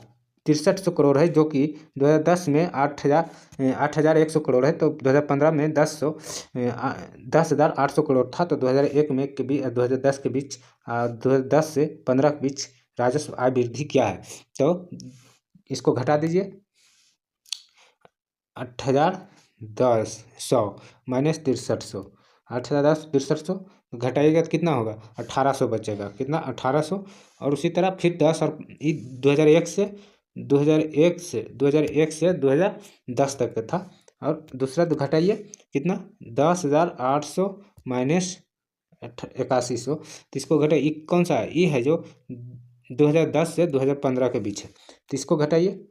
S1: 6300 करोड़ है, जो कि 2010 में 8100 करोड़ है। तो 2015 में 10,800 करोड़ था। तो 2001 में के बीच, 2010 के बीच, 2010 से 15 के बीच राजस्व आय वृद्धि क्या है, तो इसको घटा दीजिए। 8,10 माइनस 6300, 8,10 6300 घटाइएगा तो कितना होगा, 1800 बचेगा। कितना, 1800। और उसी तरह फिर 10 और 2001 से 2010 तक का था। और दूसरा तो घटाइए कितना, 10,800 माइनस 8100, तो इसको घटाइए। कौन सा है, ये है जो 2010 से 2015 के बीच है, तो इसको घटाइए,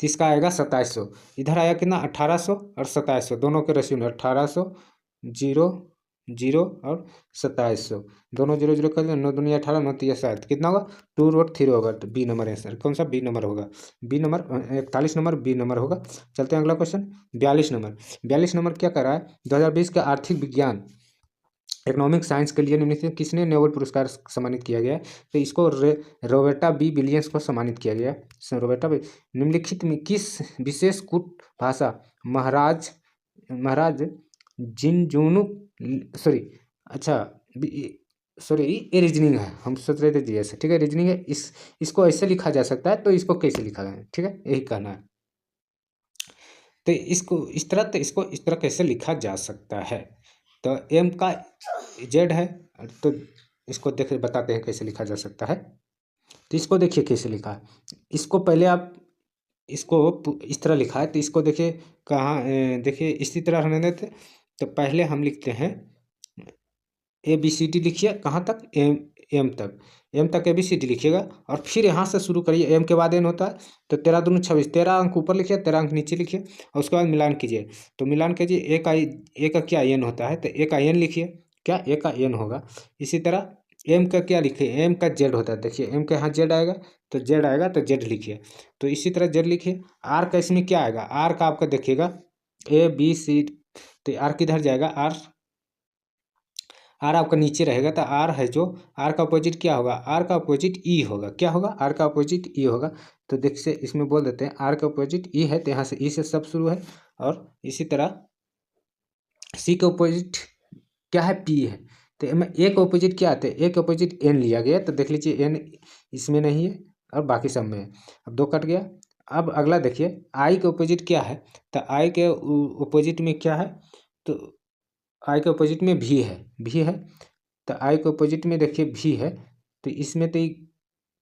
S1: तो इसका आएगा 2700। इधर आया कितना, 1800 और 2700, दोनों के रेशियो में 1800 जीरो जीरो और 2700, दोनों जीरो जीरो कर 9 दूनी 18, 9 3 7, कितना होगा, 2 रोड 3 होगा। तो बी नंबर आंसर, कौन सा, बी नंबर होगा। B number 41 number B number होगा। चलते हैं अगला क्वेश्चन 42 नंबर। 42 नंबर क्या कर रहा है, 2020 का आर्थिक विज्ञान इकोनॉमिक साइंस के लिए निम्नलिखित किसने नोबेल पुरस्कार सम्मानित किया गया है, तो इसको रॉबर्टा बी विलियम्स को सम्मानित किया गया है। रॉबर्टा बी, निम्नलिखित में किस विशेष कूट भाषा महाराज जिनजुनु, सॉरी, अच्छा, सॉरी ये रीजनिंग है, हम सोच रहे थे जी ऐसे, ठीक है, रीजनिंग है। इसको ऐसे लिखा जा सकता है, तो इसको कैसे लिखा है, ठीक है, यही कहना है। तो इसको इस तरह, तो इसको इस तरह कैसे लिखा जा सकता है, तो एम का जेड है, तो इसको देख बताते हैं कैसे लिखा जा सकता है। तो इसको देखिए कैसे लिखा है, इसको पहले आप इसको इस तरह लिखा है, तो इसको देखिए कहाँ, देखिए इसी तरह रहने देते। तो पहले हम लिखते हैं ABCD, लिखिए कहाँ तक, एम तक, एम तक ABCD लिखिएगा। और फिर यहाँ से शुरू करिए, एम के बाद एन होता है, तो 13 दूनी 26, 13 अंक ऊपर लिखिए, 13 अंक नीचे लिखिए, और उसके बाद मिलान कीजिए। तो मिलान कीजिए, ए का क्या एन होता है, तो ए का एन लिखिए, क्या ए का एन होगा। इसी तरह एम का क्या लिखिए, एम का जेड होता है, देखिए एम का यहाँ जेड आएगा, तो जेड आएगा तो जेड लिखिए। तो इसी तरह जेड लिखिए। आर का इसमें क्या आएगा, आर का आपका देखिएगा ABC, तो आर किधर जाएगा, आर आपका नीचे रहेगा, तो आर है जो, आर का अपोजिट क्या होगा, आर का अपोजिट ई होगा, क्या होगा, आर का अपोजिट ई होगा। तो देख से इसमें बोल देते हैं आर का अपोजिट ई है, तो यहाँ से ई से सब शुरू है। और इसी तरह सी के अपोजिट क्या है, पी है, तो ए के अपोजिट क्या आते हैं, ए के अपोजिट एन लिया गया, तो देख लीजिए एन इसमें नहीं है और बाकी सब में है। अब 2 कट गया। अब अगला देखिए आई के अपोजिट क्या है, तो आई के अपोजिट में क्या है, तो आई के अपोजिट में भी है, तो आई के अपोजिट में देखिए भी है, तो इसमें तो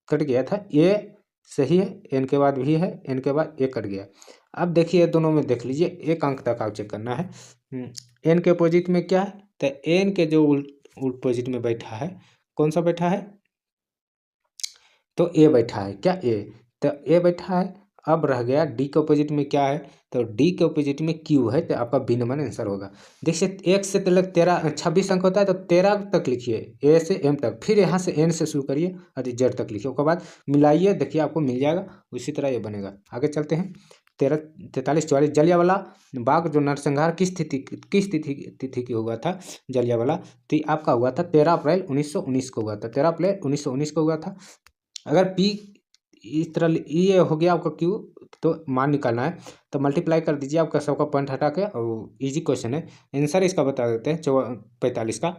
S1: कट गया था, ए सही है, एन के बाद भी है, एन के बाद ए कट गया। अब देखिए दोनों में देख लीजिए, एक अंक तक आप चेक करना है। एन के अपोजिट में क्या है, तो एन के जो अपोजिट में बैठा है, कौन सा बैठा है, तो ए बैठा है, क्या ए, तो ए बैठा है। अब रह गया डी के अपोजिट में क्या है, तो डी के अपोजिट में क्यू है, तो आपका बी नंबर आंसर होगा। देखिए 1 से तक 26 अंक होता है, तो 13 तक लिखिए, ए से एम तक, फिर यहाँ से एन से शुरू करिए और जेड तक लिखिए, उसके बाद मिलाइए, देखिए आपको मिल जाएगा। उसी तरह ये बनेगा। आगे चलते हैं। 13, 43, 44 जलियांवाला बाग जो नरसंहार किस तिथि की हुआ था जलियांवाला, तो आपका हुआ था 13 अप्रैल 1919 को हुआ था, 13 अप्रैल 1919 को हुआ था। अगर पी इस तरह ये हो गया आपका क्यू, तो मान निकालना है, तो मल्टीप्लाई कर दीजिए आपका 100 का पॉइंट हटा के, और इजी क्वेश्चन है। आंसर इसका बता देते हैं 45 का।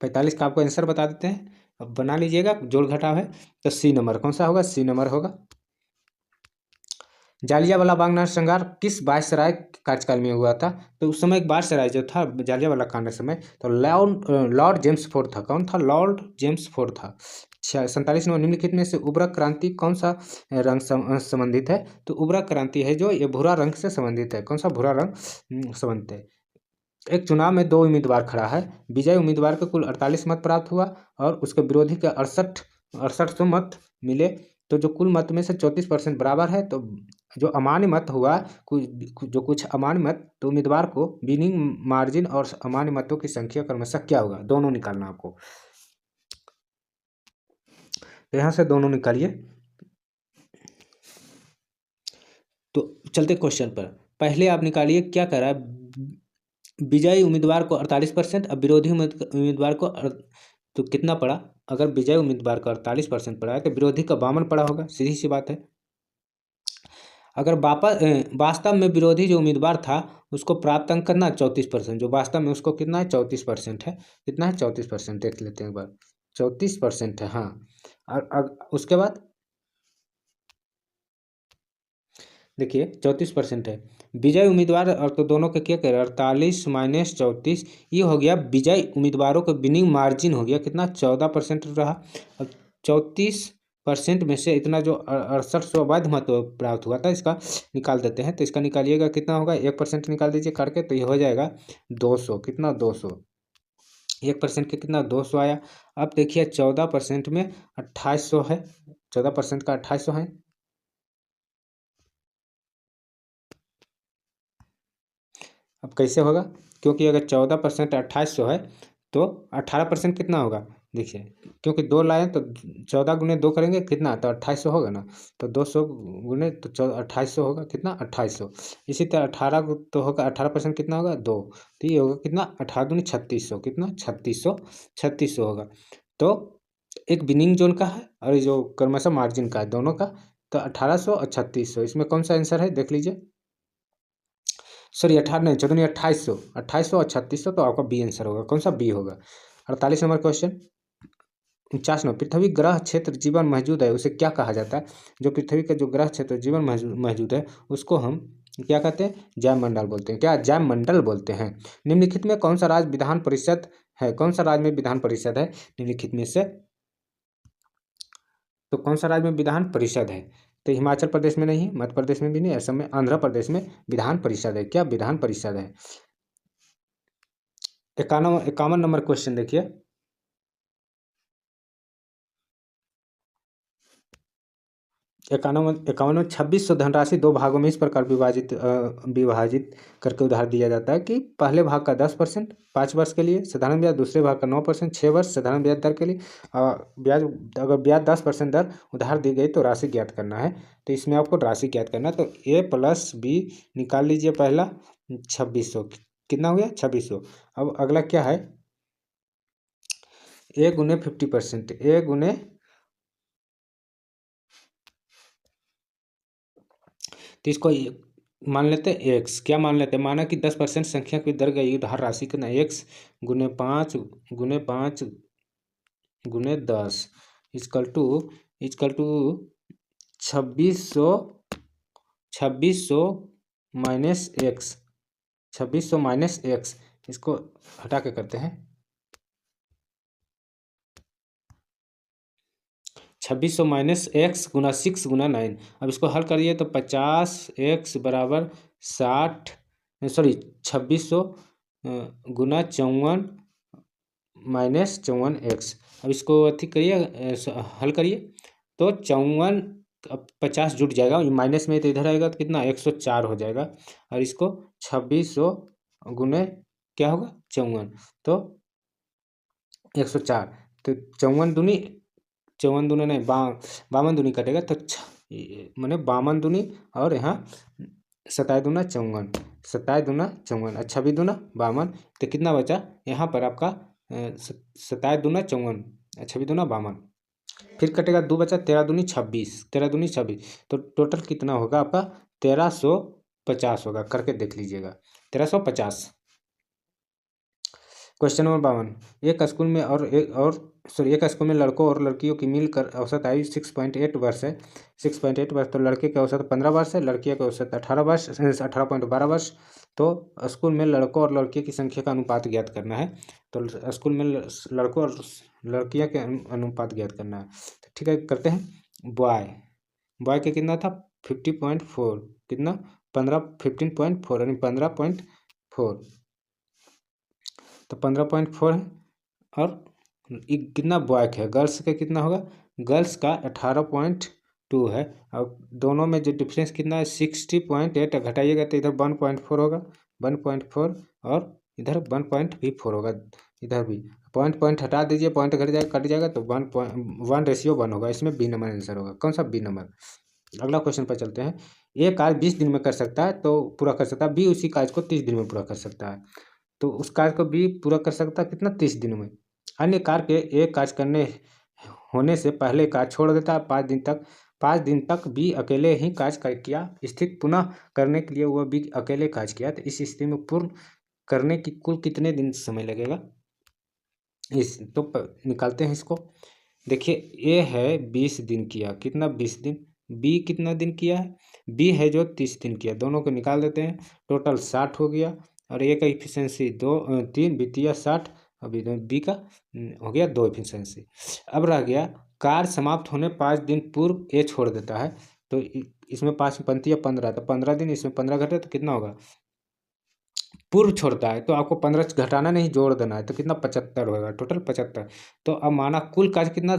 S1: 45 का आपको आंसर बता देते हैं, अब बना लीजिएगा, जोड़ घटाव है, तो सी नंबर कौन सा होगा, सी नंबर होगा। जालियांवाला बाग नरसंहार किस वायसराय कार्यकाल में हुआ था, तो उस समय एक वायसराय जो था जालियांवाला कांड के समय, तो लॉर्ड जेम्स फोर्ड था। कौन था, लॉर्ड जेम्स फोर्ड था। 47 नंबर, निम्नलिखित में से उर्वरक क्रांति कौन सा रंग संबंधित है, तो उर्वरक क्रांति है जो ये भूरा रंग से संबंधित है। कौन सा, भूरा रंग संबंधित है। एक चुनाव में 2 उम्मीदवार खड़ा है, विजयी उम्मीदवार को कुल 48 मत प्राप्त हुआ और उसके विरोधी के 6800 मत मिले, तो जो कुल मत में से 34% बराबर है, तो जो अमान्य मत हुआ, कुछ अमान्य मत, तो उम्मीदवार को विनिंग मार्जिन और अमान्य मतों की संख्या क्रमशः क्या होगा, दोनों निकालना आपको। तो यहाँ से दोनों निकालिए। तो चलते क्वेश्चन पर, पहले आप निकालिए क्या कह रहा है, विजयी उम्मीदवार को 48%, अब विरोधी उम्मीदवार को तो कितना पड़ा, अगर विजयी उम्मीदवार को 48% पड़ा है, तो विरोधी का 52 पड़ा होगा, सीधी सी बात है। अगर वास्तव में विरोधी जो उम्मीदवार था उसको प्राप्त अंक करना 34%, जो वास्तव में उसको कितना है 34% है, कितना है 34%, देख लेते हैं एक बार, 34% है, हाँ। और उसके बाद देखिए 34% है, विजय उम्मीदवार, और तो दोनों के क्या करें, 48 माइनस 34, ये हो गया विजयी उम्मीदवारों का विनिंग मार्जिन हो गया कितना, 14% रहा। अब 34% में से इतना जो 6800 अवैध मत प्राप्त हुआ था, इसका निकाल देते हैं, तो इसका निकालिएगा कितना होगा, 1% निकाल दीजिए करके, तो ये हो जाएगा 200, कितना 200, 1% के कितना 200 आया। अब देखिए 14% में 2800 है, 14% का 2800 है, अब कैसे होगा, क्योंकि अगर 14% 2800 है, तो 18% कितना होगा, देखिए क्योंकि 2 लाए तो 14 गुने 2 करेंगे कितना, तो 2800 होगा ना, तो 200 गुने तो 2800 होगा, कितना 2800। इसी तरह 18 तो होगा, 18% कितना होगा 2, तो ये होगा कितना 18 दूनी 3600, कितना 3600 होगा। तो एक विनिंग जोन का है और ये जो क्रमशः मार्जिन का है, दोनों का, तो 1800 और 3600, इसमें कौन सा आंसर है देख लीजिए, सॉरी 18 नहीं 14 2800, 2800 और 3600, तो आपका बी आंसर होगा, कौन सा बी होगा। 48 नंबर क्वेश्चन, 49 पृथ्वी ग्रह क्षेत्र जीवन मौजूद है उसे क्या कहा जाता है, जो पृथ्वी का जो ग्रह क्षेत्र जीवन मौजूद है उसको हम क्या कहते हैं, जैवमंडल बोलते हैं, क्या जैवमंडल बोलते हैं। निम्नलिखित में कौन सा राज्य विधान परिषद है, कौन सा राज्य में विधान परिषद है निम्नलिखित में से, तो कौन सा राज्य में विधान परिषद है, तो हिमाचल प्रदेश में नहीं है, मध्य प्रदेश में भी नहीं, असम में, आंध्र प्रदेश में विधान परिषद है, क्या विधान परिषद है। 51 नंबर क्वेश्चन देखिए, 51 में 2600 धनराशि 2 भागों में इस प्रकार विभाजित करके उधार दिया जाता है कि पहले भाग का 10% 5 वर्ष के लिए साधारण ब्याज, दूसरे भाग का 9% 6 वर्ष साधारण ब्याज दर के लिए, ब्याज अगर ब्याज 10% दर उधार दी गई तो राशि ज्ञात करना है। तो इसमें आपको राशि ज्ञात करना है, तो ए प्लस बी निकाल लीजिए, पहला 2600 कितना हो गया 2600। अब अगला क्या है, ए गुने 50%, ए गुने, तो इसको मान लेते हैं एक्स, क्या मान लेते हैं, माना कि 10% संख्या की दर गई उधार राशि कितना, एक्स गुने 5 गुने 5 गुने 10 equal to 2600, 2600 minus x, 2600 minus x, इसको हटा के करते हैं, 2600 माइनस एक्स गुना 6 गुना 9। अब इसको हल करिए तो 50x बराबर 60, सॉरी 2600 गुना 54 माइनस 54x, अब इसको अथी करिए, हल करिए तो 54 50 जुट जाएगा, माइनस में तो इधर आएगा तो कितना 104 हो जाएगा। और इसको 2600 गुने क्या होगा 54, तो 104, तो 54 दूनी नहीं, 52 दूनी कटेगा तो मैंने 52 दूनी, और यहाँ 27 दूना 54, 27 दूना 54, 26 दूना 52, तो कितना बचा यहाँ पर आपका 27 दूना 54, 26 दूना 52, फिर कटेगा 2 बचा, 13 दूनी 26, 13 दूनी 26, तो टोटल कितना होगा आपका 1350 होगा, करके देख लीजिएगा 1350। क्वेश्चन नंबर 52, एक स्कूल में लड़कों और लड़कियों की मिलकर औसत आयु 6.8 वर्ष है। 6.8 वर्ष, तो लड़के के औसत 15 वर्ष है, लड़कियों के औसत 18 वर्ष, 18.12 वर्ष। तो स्कूल में लड़कों और लड़कियों की संख्या का अनुपात ज्ञात करना है। तो स्कूल में लड़कों और लड़कियों के अनुपात ज्ञात करना है। तो ठीक है, करते हैं। बॉय के कितना था 50.4, कितना 15 यानी 15.4, तो 15.4 है। और कितना बॉय का है, गर्ल्स का कितना होगा, गर्ल्स का 18.2 है। अब दोनों में जो डिफरेंस कितना है 60.8, घटाइएगा तो इधर 1.4 होगा, 1.4, और इधर 1.4 होगा, इधर भी पॉइंट हटा दीजिए, पॉइंट घट जाएगा, कट जाएगा, तो 1:1 होगा। इसमें बी नंबर आंसर होगा। कौन सा बी नंबर। अगला क्वेश्चन पर चलते हैं। ए कार्य 20 दिन में कर सकता है, तो पूरा कर सकता है, बी उसी कार्य को 30 दिन में पूरा कर सकता है, तो उस कार्य को बी पूरा कर सकता है कितना 30 दिन में। अन्य कार्य के एक कार्य करने होने से पहले कार्य छोड़ देता है 5 दिन तक। 5 दिन तक बी अकेले ही कार्य किया, स्थिति पुनः करने के लिए वह बी अकेले कार्य किया, तो इस स्थिति में पूर्ण करने की कुल कितने दिन समय लगेगा, इस तो निकालते हैं इसको। देखिए ए है 20 दिन किया, कितना 20 दिन, बी कितना दिन किया है, बी है जो 30 दिन किया, दोनों को निकाल देते हैं, टोटल 60 हो गया, और ए का इफिशियंसी 3, बीतिया 60, अभी बी का हो गया 2 इफिशियंसी। अब रह गया कार्य समाप्त होने 5 दिन पूर्व ए छोड़ देता है, तो इसमें 5 पंतिया 15, तो 15 दिन, इसमें 15 घटे तो कितना होगा, पूर्व छोड़ता है तो आपको 15 घटाना नहीं, जोड़ देना है, तो कितना 75 होगा, टोटल 75। तो अब माना कुल कार्य कितना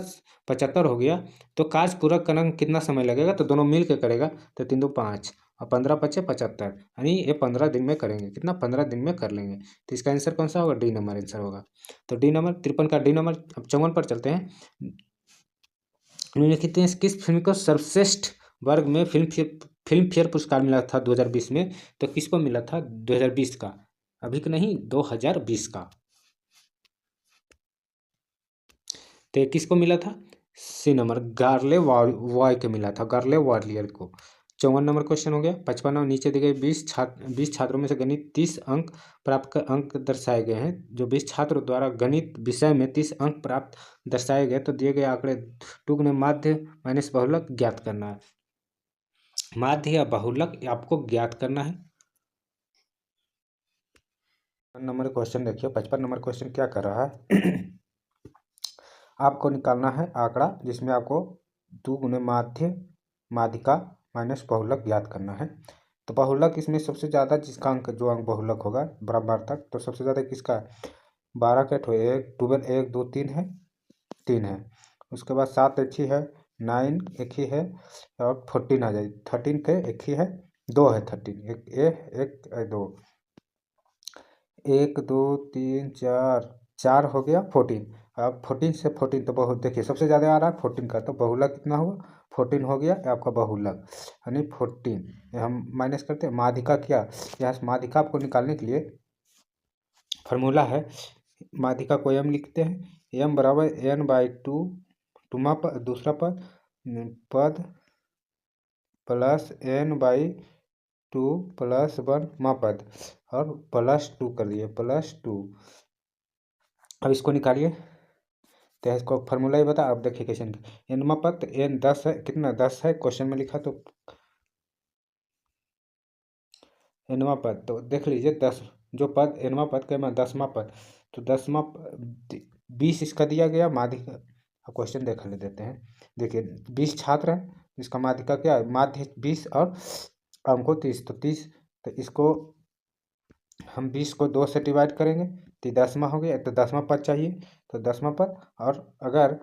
S1: 75 हो गया, तो कार्य पूरा करने में कितना समय लगेगा, तो दोनों मिल के करेगा, तो 3 2 5 और 15 5 75, यानी ये 15 दिन में करेंगे, कितना 15 दिन में कर लेंगे। तो इसका आंसर कौन सा होगा, डी नंबर आंसर होगा। तो डी नंबर 53 का डी नंबर। अब 54 पर चलते हैं। निम्नलिखित में किस फिल्म को सर्वश्रेष्ठ वर्ग में फिल्म फेयर पुरस्कार मिला था 2020 में, तो किसको मिला था 2020 का, अभी का नहीं 2020 का, तो किसको मिला था, सी नंबर गार्ले वॉय को मिला था, गार्ले वॉलियर को। 54 नंबर क्वेश्चन हो गया। 55 नीचे दिए गए 20 छात्रों में से गणित 30 अंक प्राप्त कर अंक दर्शाए गए हैं, जो 20 छात्रों द्वारा गणित विषय में 30 अंक प्राप्त दर्शाए गए, तो दिए गए आंकड़े 2 गुने माध्य माइनस बहुलक ज्ञात करना है। माध्य या बहुलक आपको ज्ञात करना है। नंबर क्वेश्चन देखिए, 55 नंबर क्वेश्चन क्या कर रहा है आपको निकालना है आंकड़ा जिसमें आपको 2 गुने माध्य माध्यिका माइनस बहुलक ज्ञात करना है। तो बहुलक इसमें सबसे ज़्यादा जिसका अंक जो अंक बहुलक होगा बराबर तक, तो सबसे ज़्यादा किसका 12 का, 1 12 1 2 3 है, 3 है। उसके बाद 7 एक ही है, 9 एक ही है, और 14 आ जाए, 13 के एक ही है, 2 है, 13 एक 2 1 2 3 4 हो गया 14। अब 14 से 14 तो बहुत देखिए सबसे ज़्यादा आ रहा है 14 का, तो बहुलक कितना हुआ 14 हो गया आपका बहुलक, यानी 14 हम माइनस करते हैं। माध्यिका क्या, यहाँ से माध्यिका आपको निकालने के लिए फार्मूला है, माध्यिका को m लिखते हैं, m बराबर n/2 टूमा पद, दूसरा पद प्लस n/2 प्लस 1 मा पद, और +2 कर दिए, +2। अब इसको निकालिए, तो इसको फार्मूला ही बता। अब देखिए कैसे एनवा पद, n 10 है, कितना 10 है क्वेश्चन में लिखा, तो एनवा पद तो देख लीजिए 10 जो पद एनवा पद का 10वां पद, तो 10वां 20 इसका दिया गया माध्यिका। अब क्वेश्चन देख ले देते हैं। देखिए 20 छात्र हैं, इसका माध्यिका क्या है, माध्य 20 और अंको 30, तो 30, तो इसको हम 20 को 2 से डिवाइड करेंगे, तो 10वां हो गया, तो 10वां पद चाहिए, तो 10वां पद। और अगर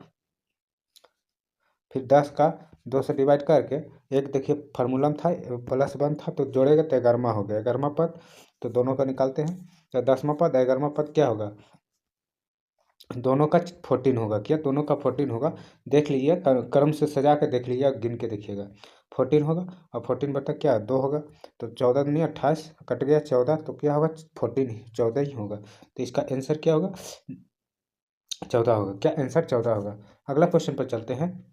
S1: फिर 10 का 2 से डिवाइड करके, एक देखिए फार्मूला में था +1 था, तो जोड़ेगा तो 11वां हो गया, 11वां पद। तो दोनों का निकालते हैं, तो 10वां पद 11वां पद क्या होगा, दोनों का 14 होगा। क्या दोनों का 14 होगा? देख लीजिए, क्रम से सजा के देख लीजिए, गिन के देखिएगा, 14 होगा। और 14 बटा क्या 2 होगा, तो 14 नहीं 28 कट गया 14, तो क्या होगा 14 ही 14 ही होगा। तो इसका आंसर क्या होगा, 14 होगा। क्या आंसर 14 होगा? अगला क्वेश्चन पर चलते हैं।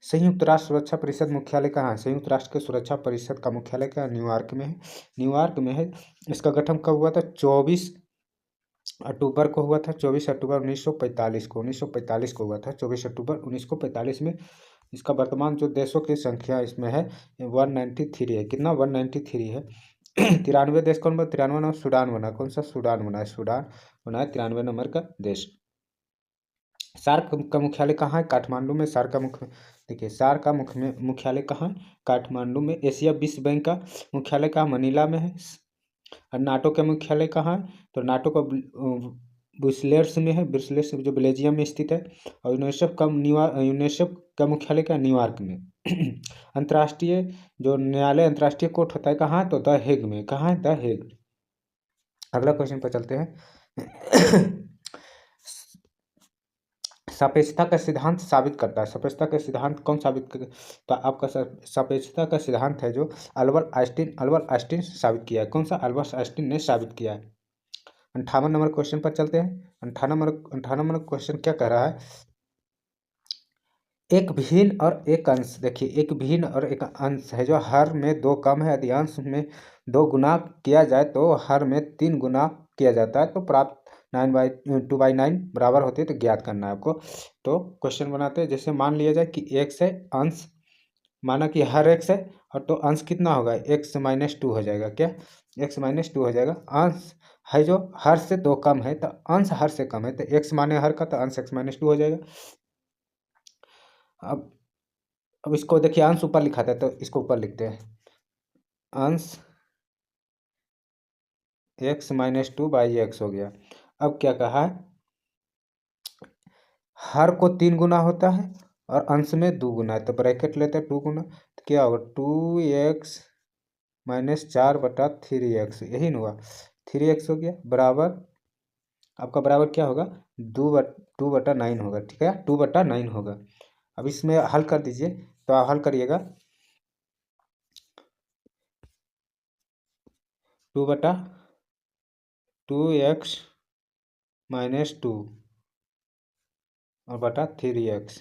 S1: संयुक्त राष्ट्र सुरक्षा परिषद मुख्यालय कहाँ है? संयुक्त राष्ट्र के सुरक्षा परिषद का मुख्यालय क्या है? न्यूयॉर्क में है, न्यूयॉर्क में है। इसका गठन कब हुआ था? 24 अक्टूबर को हुआ था, 24 अक्टूबर 1945 को, 1945 को हुआ था, 24 अक्टूबर 1945 में। इसका वर्तमान जो देशों की संख्या इसमें है 193 है। कितना? 193 है। 93 देश कौन बना? 93 नंबर सूडान बना। कौन सा? सूडान बना है, सूडान बना है 93 नंबर का देश। सार्क का मुख्यालय कहाँ है? काठमांडू में। सार्क का मुख्य देखिए, सार्क का मुख्यालय कहाँ है? काठमांडू में। एशिया विश्व बैंक का मुख्यालय कहाँ? मनीला में है। और नाटो का मुख्यालय कहाँ है? तो नाटो का ब्रुसेल्स में है, ब्रुसेल्स जो बेल्जियम में स्थित है। और यूनेस्को का मुख्यालय क्या? न्यूयॉर्क में। अंतर्राष्ट्रीय जो न्यायालय, अंतर्राष्ट्रीय कोर्ट होता है कहाँ? तो द हेग में। कहाँ है? The Hague. अगला क्वेश्चन पर चलते हैं। सापेक्षता का सिद्धांत साबित करता है। सापेक्षता का सिद्धांत कौन साबित कर? तो आपका सापेक्षता का सिद्धांत है जो अल्बर्ट आइंस्टीन साबित किया है। कौन सा? अल्बर्ट आइंस्टीन ने साबित किया है। 58 नंबर क्वेश्चन पर चलते हैं। 58 नंबर क्वेश्चन क्या कह रहा है? एक भिन्न और एक अंश। देखिए, एक भिन्न और एक अंश है जो हर में 2 कम है। यदि अंश में 2 गुना किया जाए तो हर में 3 गुना किया जाता है, तो प्राप्त 2/9 बराबर होती है। तो ज्ञात करना है आपको। तो क्वेश्चन बनाते हैं। जैसे मान लिया जाए कि x है, अंश माना कि हर x है, और तो अंश कितना होगा? x-2 हो जाएगा। क्या? x-2 हो जाएगा। अंश है जो हर से 2 कम है, तो अंश हर से कम है, तो x माने हर का, तो अंश x-2 हो जाएगा। अब इसको देखिए, अंश ऊपर लिखा था, तो इसको ऊपर लिखते हैं। अंश x-2/x हो गया। अब क्या कहा है? हर को 3 गुना होता है और अंश में 2 गुना है, तो ब्रैकेट लेते हैं 2 गुना, तो क्या होगा? 2x-4/3x, यही ना हुआ? 3x हो गया, बराबर आपका बराबर क्या होगा? 2/9 होगा। ठीक है, 2/9 होगा। अब इसमें हल कर दीजिए, तो आप हल करिएगा। 2/2x-2 और बटा 3x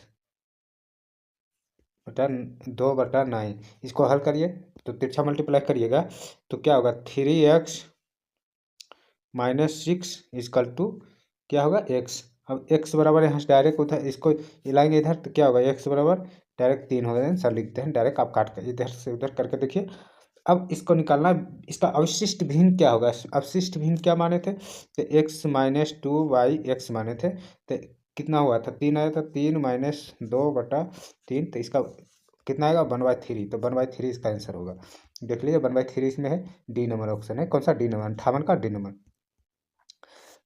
S1: बटा 2/9। इसको हल करिए, तो तिरछा मल्टीप्लाई करिएगा, तो क्या होगा? 3x-6 इजकल टू क्या होगा? x। अब x बराबर यहाँ से डायरेक्ट उधर इसको लाएंगे इधर, तो क्या होगा? x बराबर डायरेक्ट 3 होगा। आंसर लिखते हैं डायरेक्ट, आप काट कर इधर से उधर करके देखिए। अब इसको निकालना है, इसका अवशिष्ट भिन्न क्या होगा? अवशिष्ट भिन्न क्या माने थे? तो x-2/x माने थे, तो कितना हुआ था? 3 आया था। 3-2/3, तो इसका कितना आएगा? 1/3। तो 1/3 इसका आंसर होगा। देख लीजिए, 1/3 इसमें है। डी नंबर ऑप्शन है। कौन सा? डी नंबर, 58 का डी नंबर।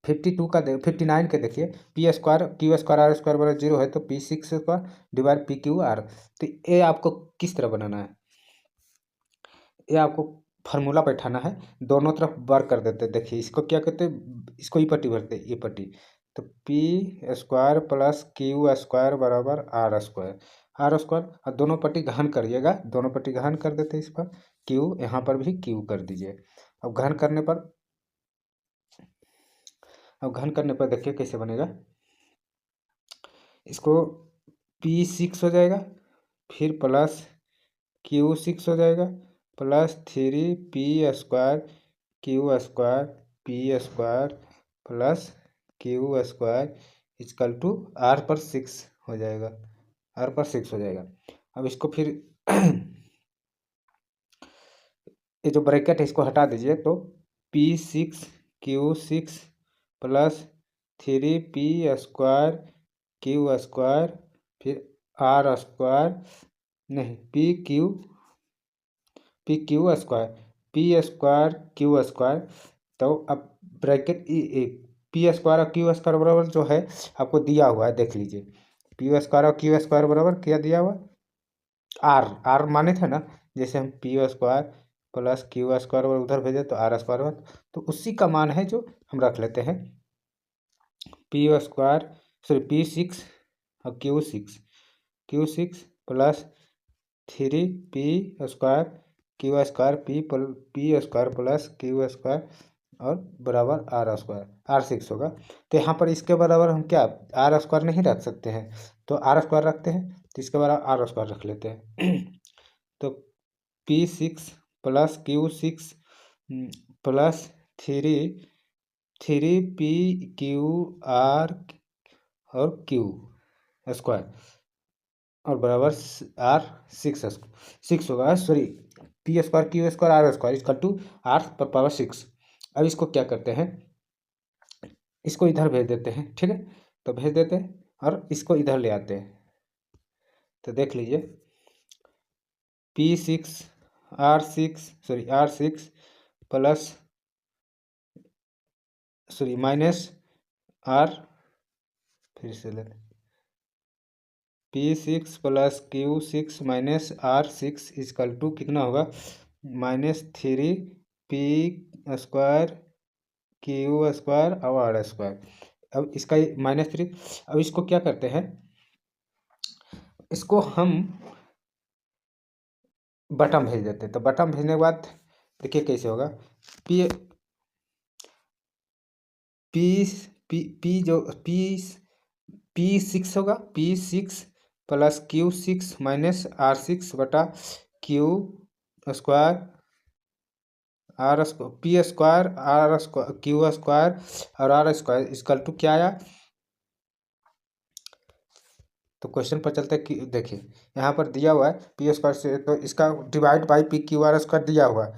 S1: 59 के देखिए, P²Q²R² 0 है, तो P6² डिवाइड PQR। तो ये आपको किस तरह बनाना है? ये आपको फार्मूला बैठाना है, दोनों तरफ वर्क कर देते हैं। देखिए, इसको क्या कहते हैं? इसको ई पट्टी भरते हैं, ये पट्टी। तो P² प्लस Q² बराबर R²। और दोनों पट्टी घन करिएगा, दोनों पट्टी घन कर देते हैं इस पर। Q यहाँ पर भी Q कर दीजिए। अब घन करने पर देखिए कैसे बनेगा। इसको P6 हो जाएगा, फिर प्लस Q6 हो जाएगा, plus 3P² Q² plus Q² is equal to R/6 हो जाएगा। R/6 हो जाएगा। अब इसको फिर ये जो ब्रैकेट है इसको हटा दीजिए, तो P6Q6 प्लस 3P² Q² फिर R² नहीं, PQ² P² Q²। तो अब ब्रैकेट पी स्क्वायर और क्यू स्क्वायर बराबर जो है आपको दिया हुआ है, देख लीजिए। पी स्क्वायर और क्यू स्क्वायर बराबर क्या दिया हुआ, आर। आर माने थे ना, जैसे हम P square plus Q square उधर भेजे तो आर स्क्वायर, तो उसी का मान है जो हम रख लेते हैं। पी स्क्वायर सॉरी P6 और क्यू सिक्स प्लस 3P² क्यू² पी स्क्वायर प्लस क्यू² और बराबर R6 होगा। तो यहाँ पर इसके बराबर हम क्या R² नहीं रख सकते हैं, तो R² रखते हैं, तो इसके बराबर R² रख लेते हैं। तो P6 plus क्यू6 plus 3P QR और क्यू² और बराबर R6 होगा। Sorry, P² Q R² equal to R⁻6। अब इसको क्या करते हैं, इसको इधर भेज देते हैं, ठीक है। तो भेज देते हैं और इसको इधर ले आते हैं, तो देख लीजिए R6 प्लस माइनस R, फिर से लेते P6 प्लस क्यू6 माइनस R6 इक्वल टू कितना होगा, -3P² क्यू² और R²। अब इसका -3, अब इसको क्या करते हैं, इसको हम बटम भेज देते हैं। तो बटम भेजने के बाद देखिए कैसे होगा, पी पी जो P6 होगा, P6 प्लस क्यू6 माइनस R6 बटा क्यू² P² क्यू² और R² इक्वल टू क्या आया। तो क्वेश्चन पर चलते कि देखिए यहाँ पर दिया हुआ है P² से, तो इसका डिवाइड बाई PQ² दिया हुआ है,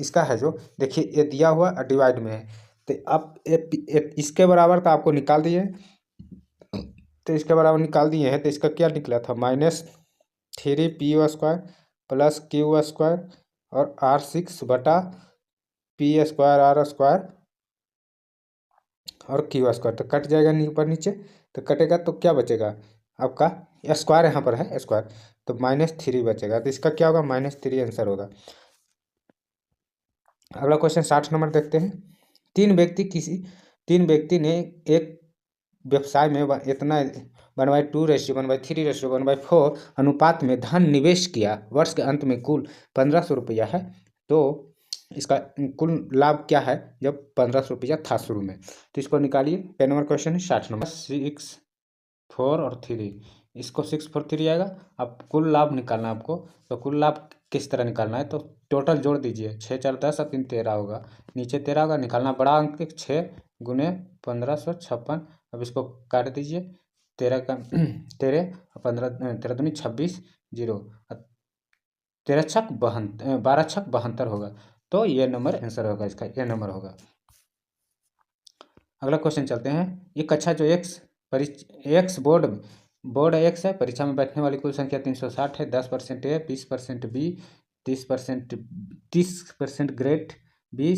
S1: इसका है जो देखिए ये दिया हुआ और डिवाइड में है। तो अब इसके बराबर का आपको निकाल दिए, तो इसके बराबर निकाल दिए हैं, तो इसका क्या निकला था, -3P² प्लस क्यू² और R6 बटा P² R² और क्यू²। तो कट जाएगा ऊपर नीचे, तो कटेगा तो क्या बचेगा आपका, स्क्वायर यहाँ पर है स्क्वायर, तो -3 बचेगा। तो इसका क्या होगा, -3 आंसर होगा। अगला क्वेश्चन 60 नंबर देखते हैं। तीन व्यक्ति ने एक व्यवसाय में इतना 1/2:1/3 1/4 अनुपात में धन निवेश किया। वर्ष के अंत में कुल 1500 रुपया है, तो इसका कुल लाभ क्या है जब 1500 रुपया था शुरू में। तो इसको निकालिए। 10 नंबर क्वेश्चन है 60 नंबर। 6 4 और 3, इसको 6 4 3 आएगा। अब कुल लाभ निकालना है आपको, तो कुल लाभ किस तरह निकालना है, तो टोटल जोड़ दीजिए, 6 4 10 और 3 13 होगा, नीचे 13 होगा, निकालना बड़ा अंक 6 गुने 1556। अब इसको काट दीजिए, 13 का 13 15 13 दूनी 26 जीरो 13 छक 72 12 छक 72 होगा। तो ये नंबर आंसर होगा, इसका ये नंबर होगा। अगला क्वेश्चन चलते हैं। ये कक्षा जो एक्स बोर्ड एक्स है, परीक्षा में बैठने वाली कुल संख्या 360 है। 10% A, 20% B, 30% grade B,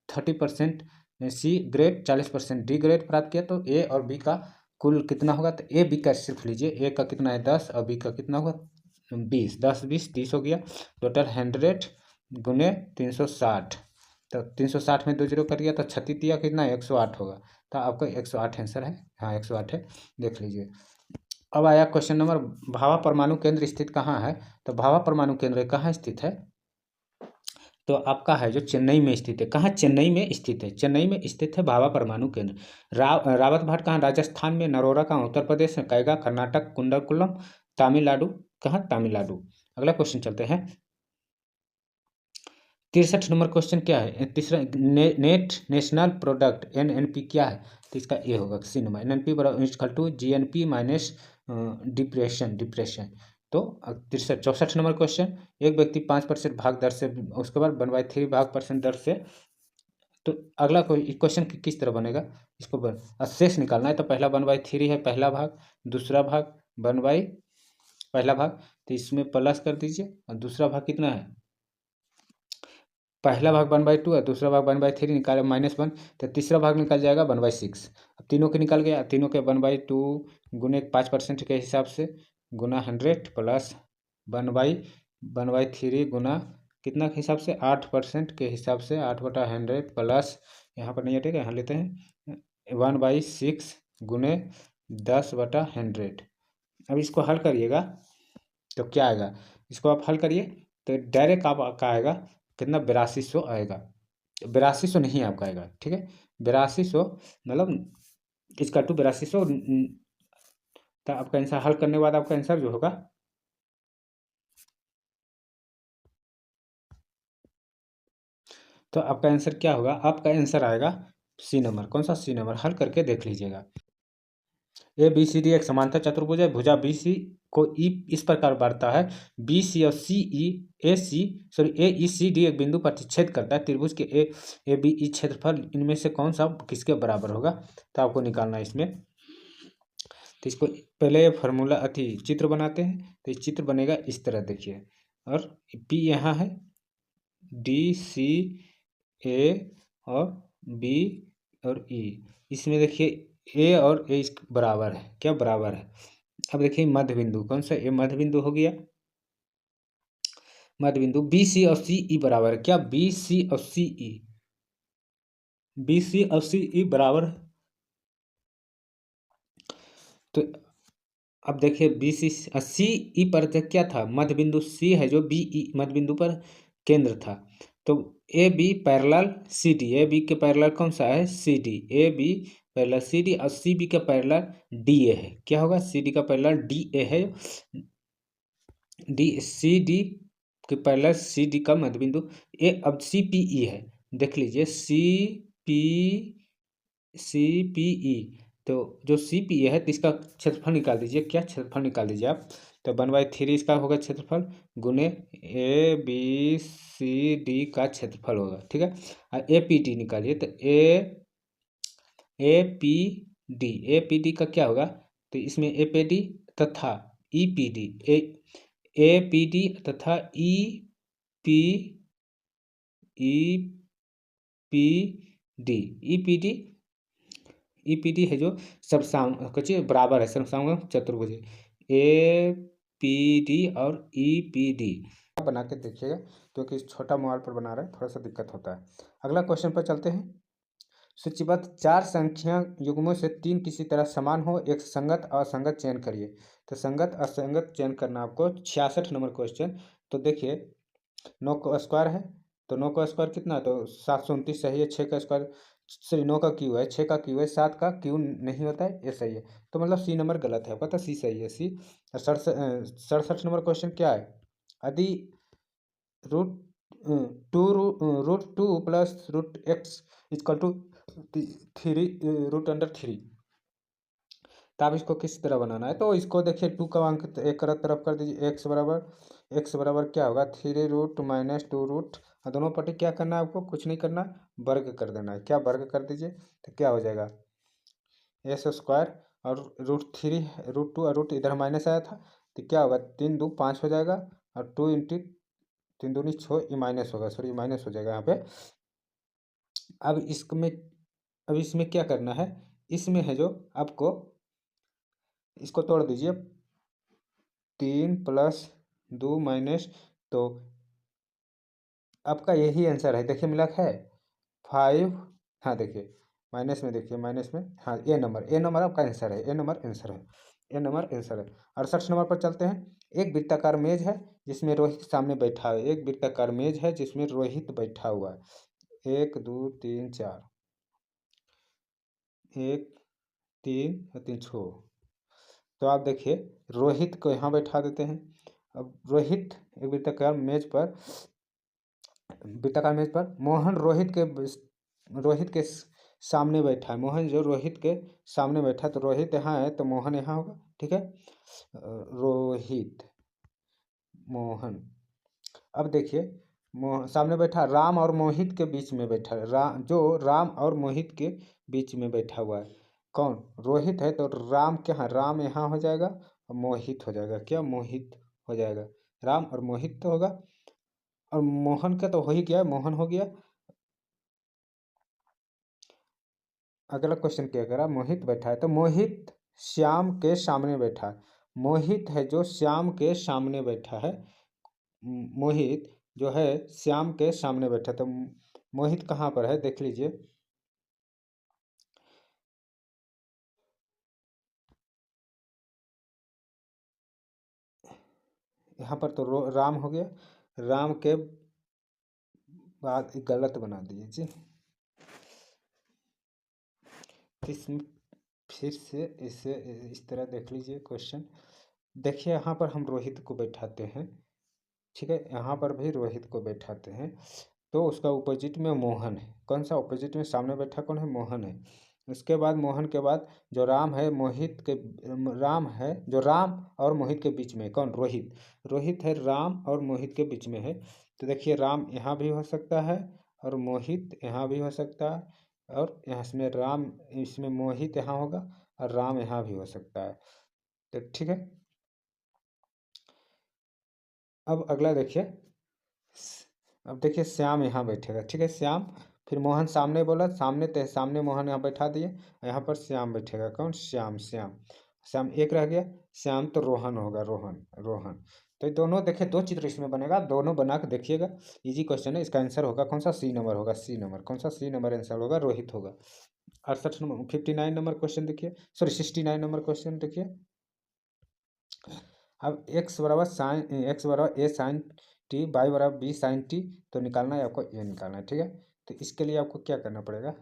S1: 30% C grade, 40% D grade प्राप्त किया। तो ए और बी का कुल कितना होगा, तो ए बी का सिर्फ लीजिए, ए का कितना है 10 और बी का कितना होगा 20, 10 20 30 हो गया। टोटल 100 गुने 360, तो 360 में 2 जीरो कर दिया तो 36 दिया, कितना 108 होगा। तो आपका 108 आंसर है, हाँ 108 है, देख लीजिए। अब आया क्वेश्चन नंबर, भाभा परमाणु केंद्र स्थित कहाँ है। तो भाभा परमाणु केंद्र कहाँ स्थित है, तो आपका है जो चेन्नई में स्थित है। कहाँ, चेन्नई में स्थित है, चेन्नई में स्थित है भाभा परमाणु केंद्र। रावत भाट कहाँ, राजस्थान में। नरोरा कहाँ, उत्तर प्रदेश में। कैगा कर्नाटक। कुंडलकुलम तमिलनाडु कहाँ, तमिलनाडु। अगला क्वेश्चन चलते हैं। 63 नंबर क्वेश्चन क्या है, तीसरा नेट नेशनल प्रोडक्ट NNP क्या है, तो इसका ए होगा सी नंबर। NNP बराबर equal to GNP minus depreciation. तो 64 नंबर क्वेश्चन, एक व्यक्ति 5% भाग दर से, उसके बाद 1/3 भाग % दर से। तो अगला कोई क्वेश्चन किस तरह बनेगा, इसको शेष निकालना है। तो पहला 1/3 है पहला भाग, दूसरा भाग पहला भाग, तो इसमें प्लस कर दीजिए, और दूसरा भाग कितना है पहला भाग 1/2 है, दूसरा भाग 1/3 निकाले -1, तो तीसरा भाग निकल जाएगा 1/6। अब तीनों के निकल गया, तीनों के 1/2 गुने 5% के हिसाब से गुना 100 प्लस 1/3 गुना कितना के हिसाब से 8% के हिसाब से 8/100 प्लस यहाँ पर नहीं है, ठीक है, यहाँ लेते हैं 1/6 गुने 10/100। अब इसको हल करिएगा तो क्या आएगा, इसको आप हल करिए तो डायरेक्ट आपका आएगा कितना, 8200 आएगा। 8200 नहीं आपका आएगा, ठीक है, 8200 मतलब इसका 8200। तो आपका आंसर हल करने के बाद आपका आंसर जो होगा, तो आपका आंसर क्या होगा, आपका आंसर आएगा सी नंबर। कौन सा? C number. हल करके देख लीजिएगा। ए बी सी डी एक समांतर चतुर्भुज है। भुजा बी सी को ई इस प्रकार बांटता है, बी सी और सी ई ए ई सी डी एक बिंदु पर छेद करता है। त्रिभुज के ए बी ई क्षेत्रफल इनमें से कौन सा किसके बराबर होगा, तो आपको निकालना है इसमें। तो इसको पहले फार्मूला चित्र बनाते हैं। तो इस चित्र बनेगा इस तरह, देखिए, और पी यहाँ है, डी सी ए और बी और ई, इसमें देखिए ए और ए इस बराबर है, क्या बराबर है। अब देखिए मध्य बिंदु कौन सा, ए मध्य बिंदु हो गया। मध्य बिंदु बी सी और सी ई बराबर है, क्या बी सी और सी ई, बी सी और सी ई बराबर है। तो अब देखिए बी सी सी ई पर क्या था, मध्य बिंदु सी है जो बी ई मध्य बिंदु पर केंद्र था। तो A B parallel C D, A B के पैरेलल कौन सा है, C D, A B parallel C D, और सी बी का पैरेलल डी ए है। क्या होगा, सी डी का पैरेलल डी ए है, डी सी डी के पैरेलल सी डी का मध्य बिंदु ए। अब सी पी ई है, देख लीजिए पी सी पी ई, तो जो सी पी ए है तो इसका क्षेत्रफल निकाल दीजिए। क्या क्षेत्रफल निकाल दीजिए आप, तो 1/3 इसका होगा क्षेत्रफल गुने ए बी सी डी का क्षेत्रफल होगा, ठीक है। और ए पी डी निकालिए, तो ए पी डी का क्या होगा, तो इसमें ए पी डी तथा E P D, A P D तथा P E P D, E P D है जो बराबर है, समसामयिक चतुर्भुज ए पी डी और ई पी डी। बना के देखिएगा, क्योंकि इस छोटा मोबाइल पर बना रहे हैं, थोड़ा सा दिक्कत होता है। अगला क्वेश्चन पर चलते हैं। सूचीबद्ध 4 संख्या युग्मों से 3 किसी तरह समान हो, एक संगत असंगत चयन करिए। तो संगत असंगत चयन करना आपको। 66 नंबर क्वेश्चन। तो देखिए 9 का स्क्वायर है, तो 9 का स्क्वायर कितना है, तो 729 सही है। 6 का स्क्वायर, सॉरी 9 का क्यू है, 6 का क्यू है, 7 का क्यू नहीं होता है, ये सही है। तो मतलब सी नंबर गलत है, पता, सी सही है, सी। 67 नंबर क्वेश्चन क्या है, यदि root root two plus root x equal to 3√3, तो आप इसको किस तरह बनाना है, तो इसको देखिए 2 का अंक एक तरफ कर दीजिए। एक्स बराबर क्या होगा, 3 रूट माइनस 2 रूट, और दोनों पट्टी क्या करना है आपको, कुछ नहीं करना, वर्ग कर देना है। क्या वर्ग कर दीजिए, तो क्या हो जाएगा, एस स्क्वायर और √2 और रूट इधर माइनस आया था, तो क्या होगा, 3×2=5 हो जाएगा, और 2×3×2=6, ये माइनस होगा, सॉरी माइनस हो जाएगा यहाँ पे। अब इसमें क्या करना है, इसमें है जो आपको इसको तोड़ दीजिए, 3+2 तो आपका यही आंसर है। देखिए मिला है 5, हाँ देखिए माइनस में, देखिए माइनस में, हाँ ए नंबर आपका आंसर है, ए नंबर आंसर है, ए नंबर आंसर है। 68 नंबर पर चलते हैं। एक वृत्ताकार मेज है जिसमें रोहित सामने बैठा है, एक वृत्ताकार मेज है जिसमें रोहित बैठा हुआ है। 1 2 3 4, 1 3 और 3 छो। तो आप देखिए रोहित को यहाँ बैठा देते हैं। अब रोहित एक वृत्ताकार मेज पर मोहन रोहित के सामने बैठा है। मोहन जो रोहित के सामने बैठा है, तो रोहित यहाँ है तो मोहन यहाँ होगा, ठीक है। रोहित मोहन। अब देखिए सामने बैठा राम और मोहित के बीच में बैठा है, राम और मोहित के बीच में बैठा हुआ है कौन, रोहित है। तो राम क्या है, राम यहाँ हो जाएगा और मोहित हो जाएगा, क्या मोहित हो जाएगा, राम और मोहित तो होगा। और मोहन का तो हो ही गया, मोहन हो गया। अगला क्वेश्चन क्या करा, मोहित बैठा है तो मोहित श्याम के सामने बैठा है। मोहित है जो श्याम के सामने बैठा है। मोहित जो है श्याम के सामने बैठा, तो मोहित कहाँ पर है देख लीजिए। यहाँ पर तो राम हो गया, राम के बाद गलत बना दिए जी। इसमें फिर से इसे इस तरह देख लीजिए क्वेश्चन। देखिए यहाँ पर हम रोहित को बैठाते हैं, ठीक है, यहाँ पर भी रोहित को बैठाते हैं, तो उसका ऑपोजिट में मोहन है। कौन सा ऑपोजिट में सामने बैठा कौन है, मोहन है। उसके बाद मोहन के बाद जो राम है मोहित के, राम है जो राम और मोहित के बीच में है, कौन, रोहित। रोहित है राम और मोहित के बीच में है, तो देखिए राम यहाँ भी हो सकता है और मोहित यहाँ भी हो सकता है, और यहाँ इसमें राम, इसमें मोहित यहाँ होगा और राम यहाँ भी हो सकता है। तो ठीक है, अब अगला देखिए। अब देखिए श्याम यहाँ बैठेगा, ठीक है, श्याम, फिर मोहन सामने बोला, सामने तो सामने मोहन यहाँ बैठा दिए, यहाँ पर श्याम बैठेगा, कौन, श्याम, श्याम। श्याम एक रह गया, श्याम तो रोहन होगा, रोहन, रोहन। तो ये दोनों देखिए दो चित्र इसमें बनेगा, दोनों बना के देखिएगा। इजी क्वेश्चन है, इसका आंसर होगा कौन सा, सी नंबर होगा, सी नंबर, कौन सा, सी नंबर आंसर होगा, रोहित होगा। 68 नंबर, 59 नंबर क्वेश्चन देखिए, सॉरी 69 नंबर क्वेश्चन देखिए। अब एक्स बराबर साइन, एक्स बराबर ए साइन टी, वाई बराबर बी साइन टी, तो निकालना है आपको, ये निकालना है, ठीक है। तो इसके लिए आपको क्या करना पड़ेगा,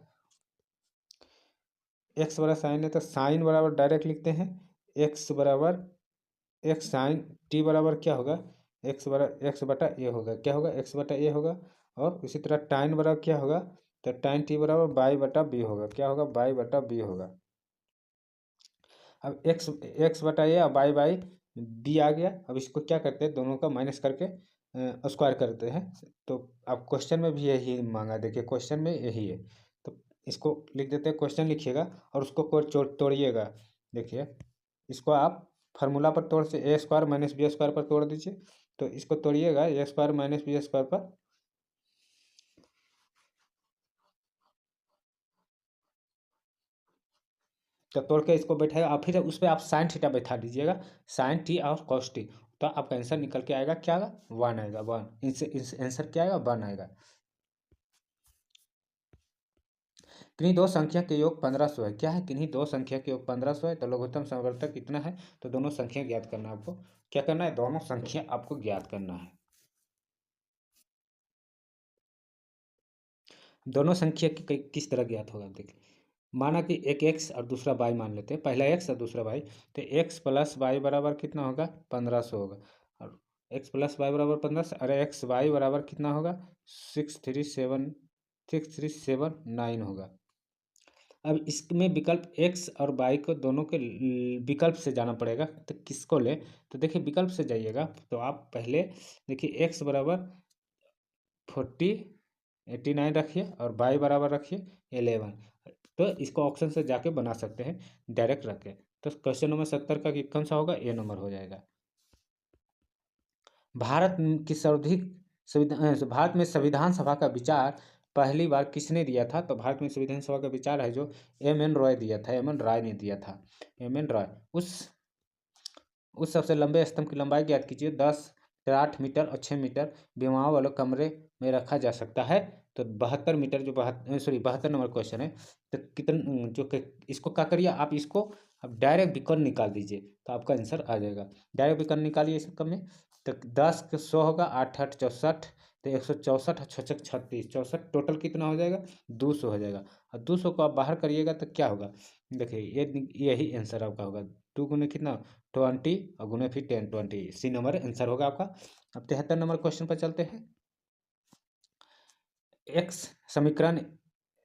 S1: एक्स बराबर साइन है तो साइन बराबर डायरेक्ट लिखते हैं, एक्स बराबर एक्स साइन टी बराबर क्या होगा, एक्स बराबर एक्स बटा ए होगा, क्या होगा, एक्स बटा ए होगा। और इसी तरह टाइन बराबर क्या होगा, तो टाइन टी बराबर बाई बटा बी होगा, क्या होगा, बाई बटा बी होगा। अब एक्स एक्स बटा ए और बाई बाई बी आ गया। अब इसको क्या करते हैं, दोनों का माइनस करके स्क्वायर करते हैं। तो अब क्वेश्चन में भी यही मांगा, देखिए क्वेश्चन में यही है, तो इसको लिख देते हैं, क्वेश्चन लिखिएगा और उसको तोड़िएगा। देखिए इसको आप फार्मूला पर तोड़ से, ए स्क्वायर माइनस बी स्क्वायर पर तोड़ दीजिए, तो इसको तोड़िएगा ए स्क्वायर माइनस बी स्क्वायर पर, तो तोड़ के इसको बैठाएगा और फिर उस पर आप साइन थीटा बैठा दीजिएगा, साइन टी और कॉस टी, तो आपका आंसर निकल के आएगा, क्या आएगा, वन आएगा, वन। इस आंसर क्या आएगा, वन आएगा। किन्हीं दो संख्या के योग 1500 है, क्या है, किन्हीं दो संख्या के योग 1500 है, तो लघुत्तम समवर्तक कितना है, तो दोनों संख्या ज्ञात करना है आपको। क्या करना है, दोनों संख्या आपको ज्ञात करना है। दोनों संख्या किस तरह ज्ञात होगा, देखिए माना कि एक एक्स और दूसरा वाई मान लेते हैं, पहला एक्स और दूसरा वाई, तो एक्स प्लस वाई बराबर कितना होगा, 1500 होगा। और एक्स प्लस वाई बराबर 1500, अरे एक्स वाई बराबर कितना होगा, 637 होगा। अब इसमें विकल्प एक्स और वाई को दोनों के विकल्प से जाना पड़ेगा, तो किसको ले, तो देखिए विकल्प से जाइएगा, तो आप पहले देखिए एक्स बराबर 89 रखिए और वाई बराबर रखिए 11, तो इसको ऑप्शन से जाके बना सकते हैं, डायरेक्ट रख के। तो क्वेश्चन नंबर 70 का कौन सा होगा, ए नंबर हो जाएगा। भारत की सर्वाधिक भारत में संविधान सभा का विचार पहली बार किसने दिया था, तो भारत में संविधान सभा का विचार है जो एम एन रॉय दिया था, एम एन रॉय ने दिया था, एम एन रॉय। उस सबसे लंबे स्तंभ की लंबाई ज्ञात कीजिए, 10, 8 मीटर और 6 मीटर विमाओं वाले कमरे में रखा जा सकता है, तो 72 मीटर, जो 72 नंबर क्वेश्चन है, तो कितन जो इसको क्या करिए आप, इसको अब डायरेक्ट विकर्ण निकाल दीजिए, तो आपका आंसर आ जाएगा। डायरेक्ट विकर्ण निकालिए इसका में, तो 10 के 100 होगा, 8 8 64, तो 164 और 6 6 36, 64, टोटल कितना हो जाएगा, 200 हो जाएगा। और 200 को आप बाहर करिएगा तो क्या होगा, देखिए ये यही आंसर आपका होगा, 2 गुने कितना, 20, और गुने फिर 10, 20, सी नंबर आंसर होगा आपका। अब 73 नंबर क्वेश्चन पर चलते हैं। एक्स समीकरण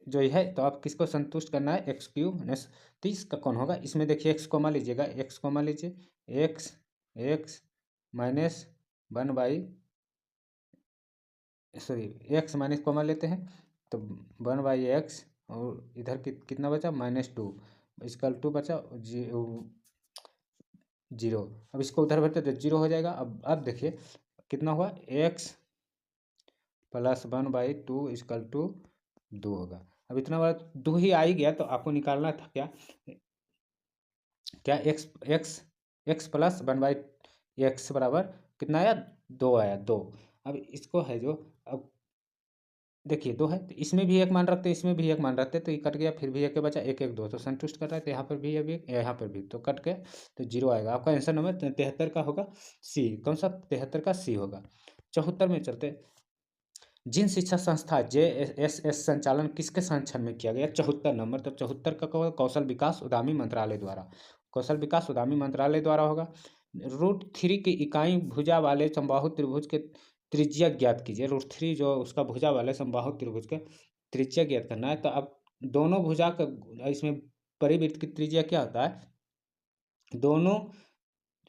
S1: जो है, तो आप किसको संतुष्ट करना है, एक्स क्यूब माइनस 30 का कौन होगा, इसमें देखिए एक्स कॉमा लीजिएगा, एक्स कॉमा लीजिए, x x minus 1 by, sorry x minus comma लेते हैं, तो 1/x, और इधर कितना बचा, -2, इसका 2 बचा, जीरो। अब इसको उधर भरते तो जीरो हो जाएगा। अब देखिए कितना हुआ, एक्स +1/2 इक्वल टू 2 होगा। अब इतना बड़ा 2 ही आ ही गया तो आपको निकालना था क्या, x x x plus 1/x बराबर कितना आया, 2 आया, 2। अब इसको है जो, अब देखिए 2 है तो इसमें भी एक मान रखते, इसमें भी एक मान रखते, तो ये कट गया, फिर भी एक के बचा, 1 1 2 तो संतुष्ट कर रहा है, तो यहाँ पर भी अभी यहाँ पर भी तो कट गया, तो 0 आएगा। आपका आंसर नंबर 73 का होगा सी। कौन सा, 73 का सी होगा। 74 में चलते, जिन शिक्षा संस्था JSS संचालन किसके संरक्षण में किया गया, 74 नंबर। तो 74 का होगा कौशल विकास उद्यमी मंत्रालय द्वारा, कौशल विकास उद्यमी मंत्रालय द्वारा होगा। √3 की इकाई भुजा वाले समबाहु त्रिभुज के त्रिज्या ज्ञात कीजिए। √3 जो उसका भुजा वाले समबाहु त्रिभुज के त्रिज्या ज्ञात करना है। तो अब दोनों भुजा का इसमें परिवृत्त की त्रिज्या क्या होता है, दोनों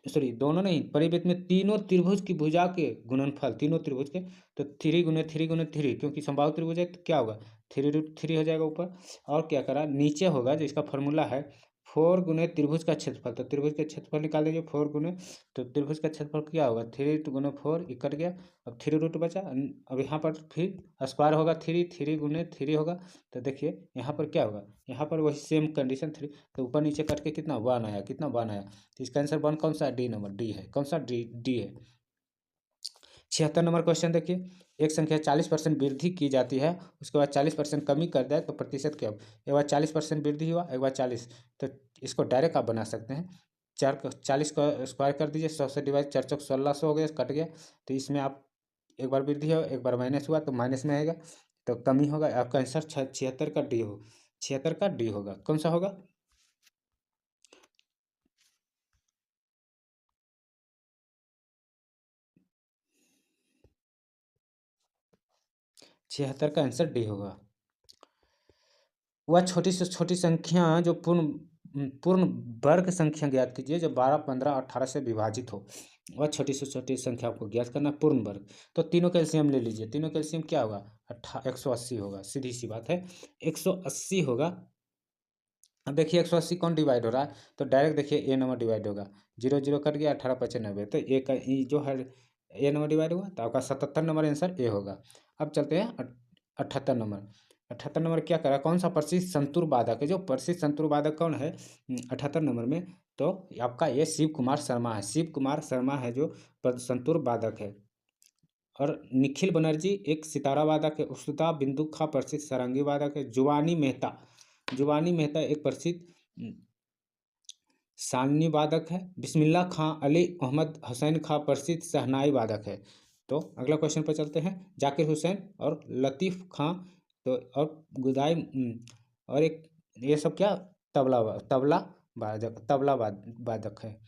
S1: सॉरी दोनों नहीं, परिवृत्त में तीनों त्रिभुज की भुजा के गुणनफल, तीनों त्रिभुज के, तो 3 × 3 × 3 क्योंकि समबाहु त्रिभुज है तो क्या होगा, 3√3 हो जाएगा ऊपर। और क्या करा, नीचे होगा जो इसका फॉर्मूला है 4 गुने त्रिभुज का क्षेत्रफल, तो त्रिभुज का क्षेत्रफल निकाल दीजिए 4 गुने, तो त्रिभुज का क्षेत्रफल क्या होगा, 3 × 4 ये कट गया, अब 3 रूट बचा। अब यहाँ पर फिर स्क्वायर होगा, 3 गुने 3 होगा, तो देखिए यहाँ पर क्या होगा, यहाँ पर वही सेम कंडीशन 3, तो ऊपर नीचे कट के कितना 1 आया, कितना 1 आया, तो इसका आंसर 1 कौन सा है, डी नंबर, डी है। कौन सा, डी है। 76 नंबर क्वेश्चन देखिए, एक संख्या 40% वृद्धि की जाती है, उसके बाद 40% कमी कर दे तो प्रतिशत क्या हो। एक बार 40% वृद्धि हुआ, एक बार 40, तो इसको डायरेक्ट आप बना सकते हैं, 40 का स्क्वायर कर दीजिए, 100 से डिवाइड, 4 चौक 1600 हो गया, कट गया। तो इसमें आप एक बार वृद्धि हो, एक बार माइनस हुआ तो माइनस में आएगा, तो कमी होगा। आपका आंसर 76 का डी हो, 76 का डी होगा। कौन सा होगा, 76 का आंसर डी होगा। वह छोटी से छोटी संख्या जो पूर्ण वर्ग संख्या ज्ञात कीजिए जो 12, 15, 18 से विभाजित हो। वह छोटी से छोटी संख्या आपको ज्ञात करना, पूर्ण वर्ग। तो तीनों कैल्शियम ले लीजिए, तीनों कैल्शियम क्या होगा, 180 होगा, सीधी सी बात है 180 होगा। अब देखिए 180 कौन डिवाइड हो रहा है, तो डायरेक्ट देखिए ए नंबर डिवाइड होगा, 0 0 कट गया, 18×95, तो ए का जो है ए नंबर डिवाइड हुआ, तो आपका 77 नंबर आंसर ए होगा। अब चलते हैं 78 नंबर। 78 नंबर क्या करा, कौन सा प्रसिद्ध संतूर वादक है, जो प्रसिद्ध संतूर वादक कौन है 78 नंबर में, तो आपका ये शिव कुमार शर्मा है, शिव कुमार शर्मा है जो संतूर वादक है। और निखिल बनर्जी एक सितारा वादक है, उस्तुता बिंदु खा प्रसिद्ध सारंगी वादक है, जुवानी मेहता, जुवानी मेहता एक प्रसिद्ध सानी वादक है, बिस्मिल्लाह खां अली मोहम्मद हुसैन खां प्रसिद्ध शहनाई वादक है। तो अगला क्वेश्चन पर चलते हैं, जाकिर हुसैन और लतीफ़ खां, तो और गुदाई और एक ये सब क्या, तबला वादक है।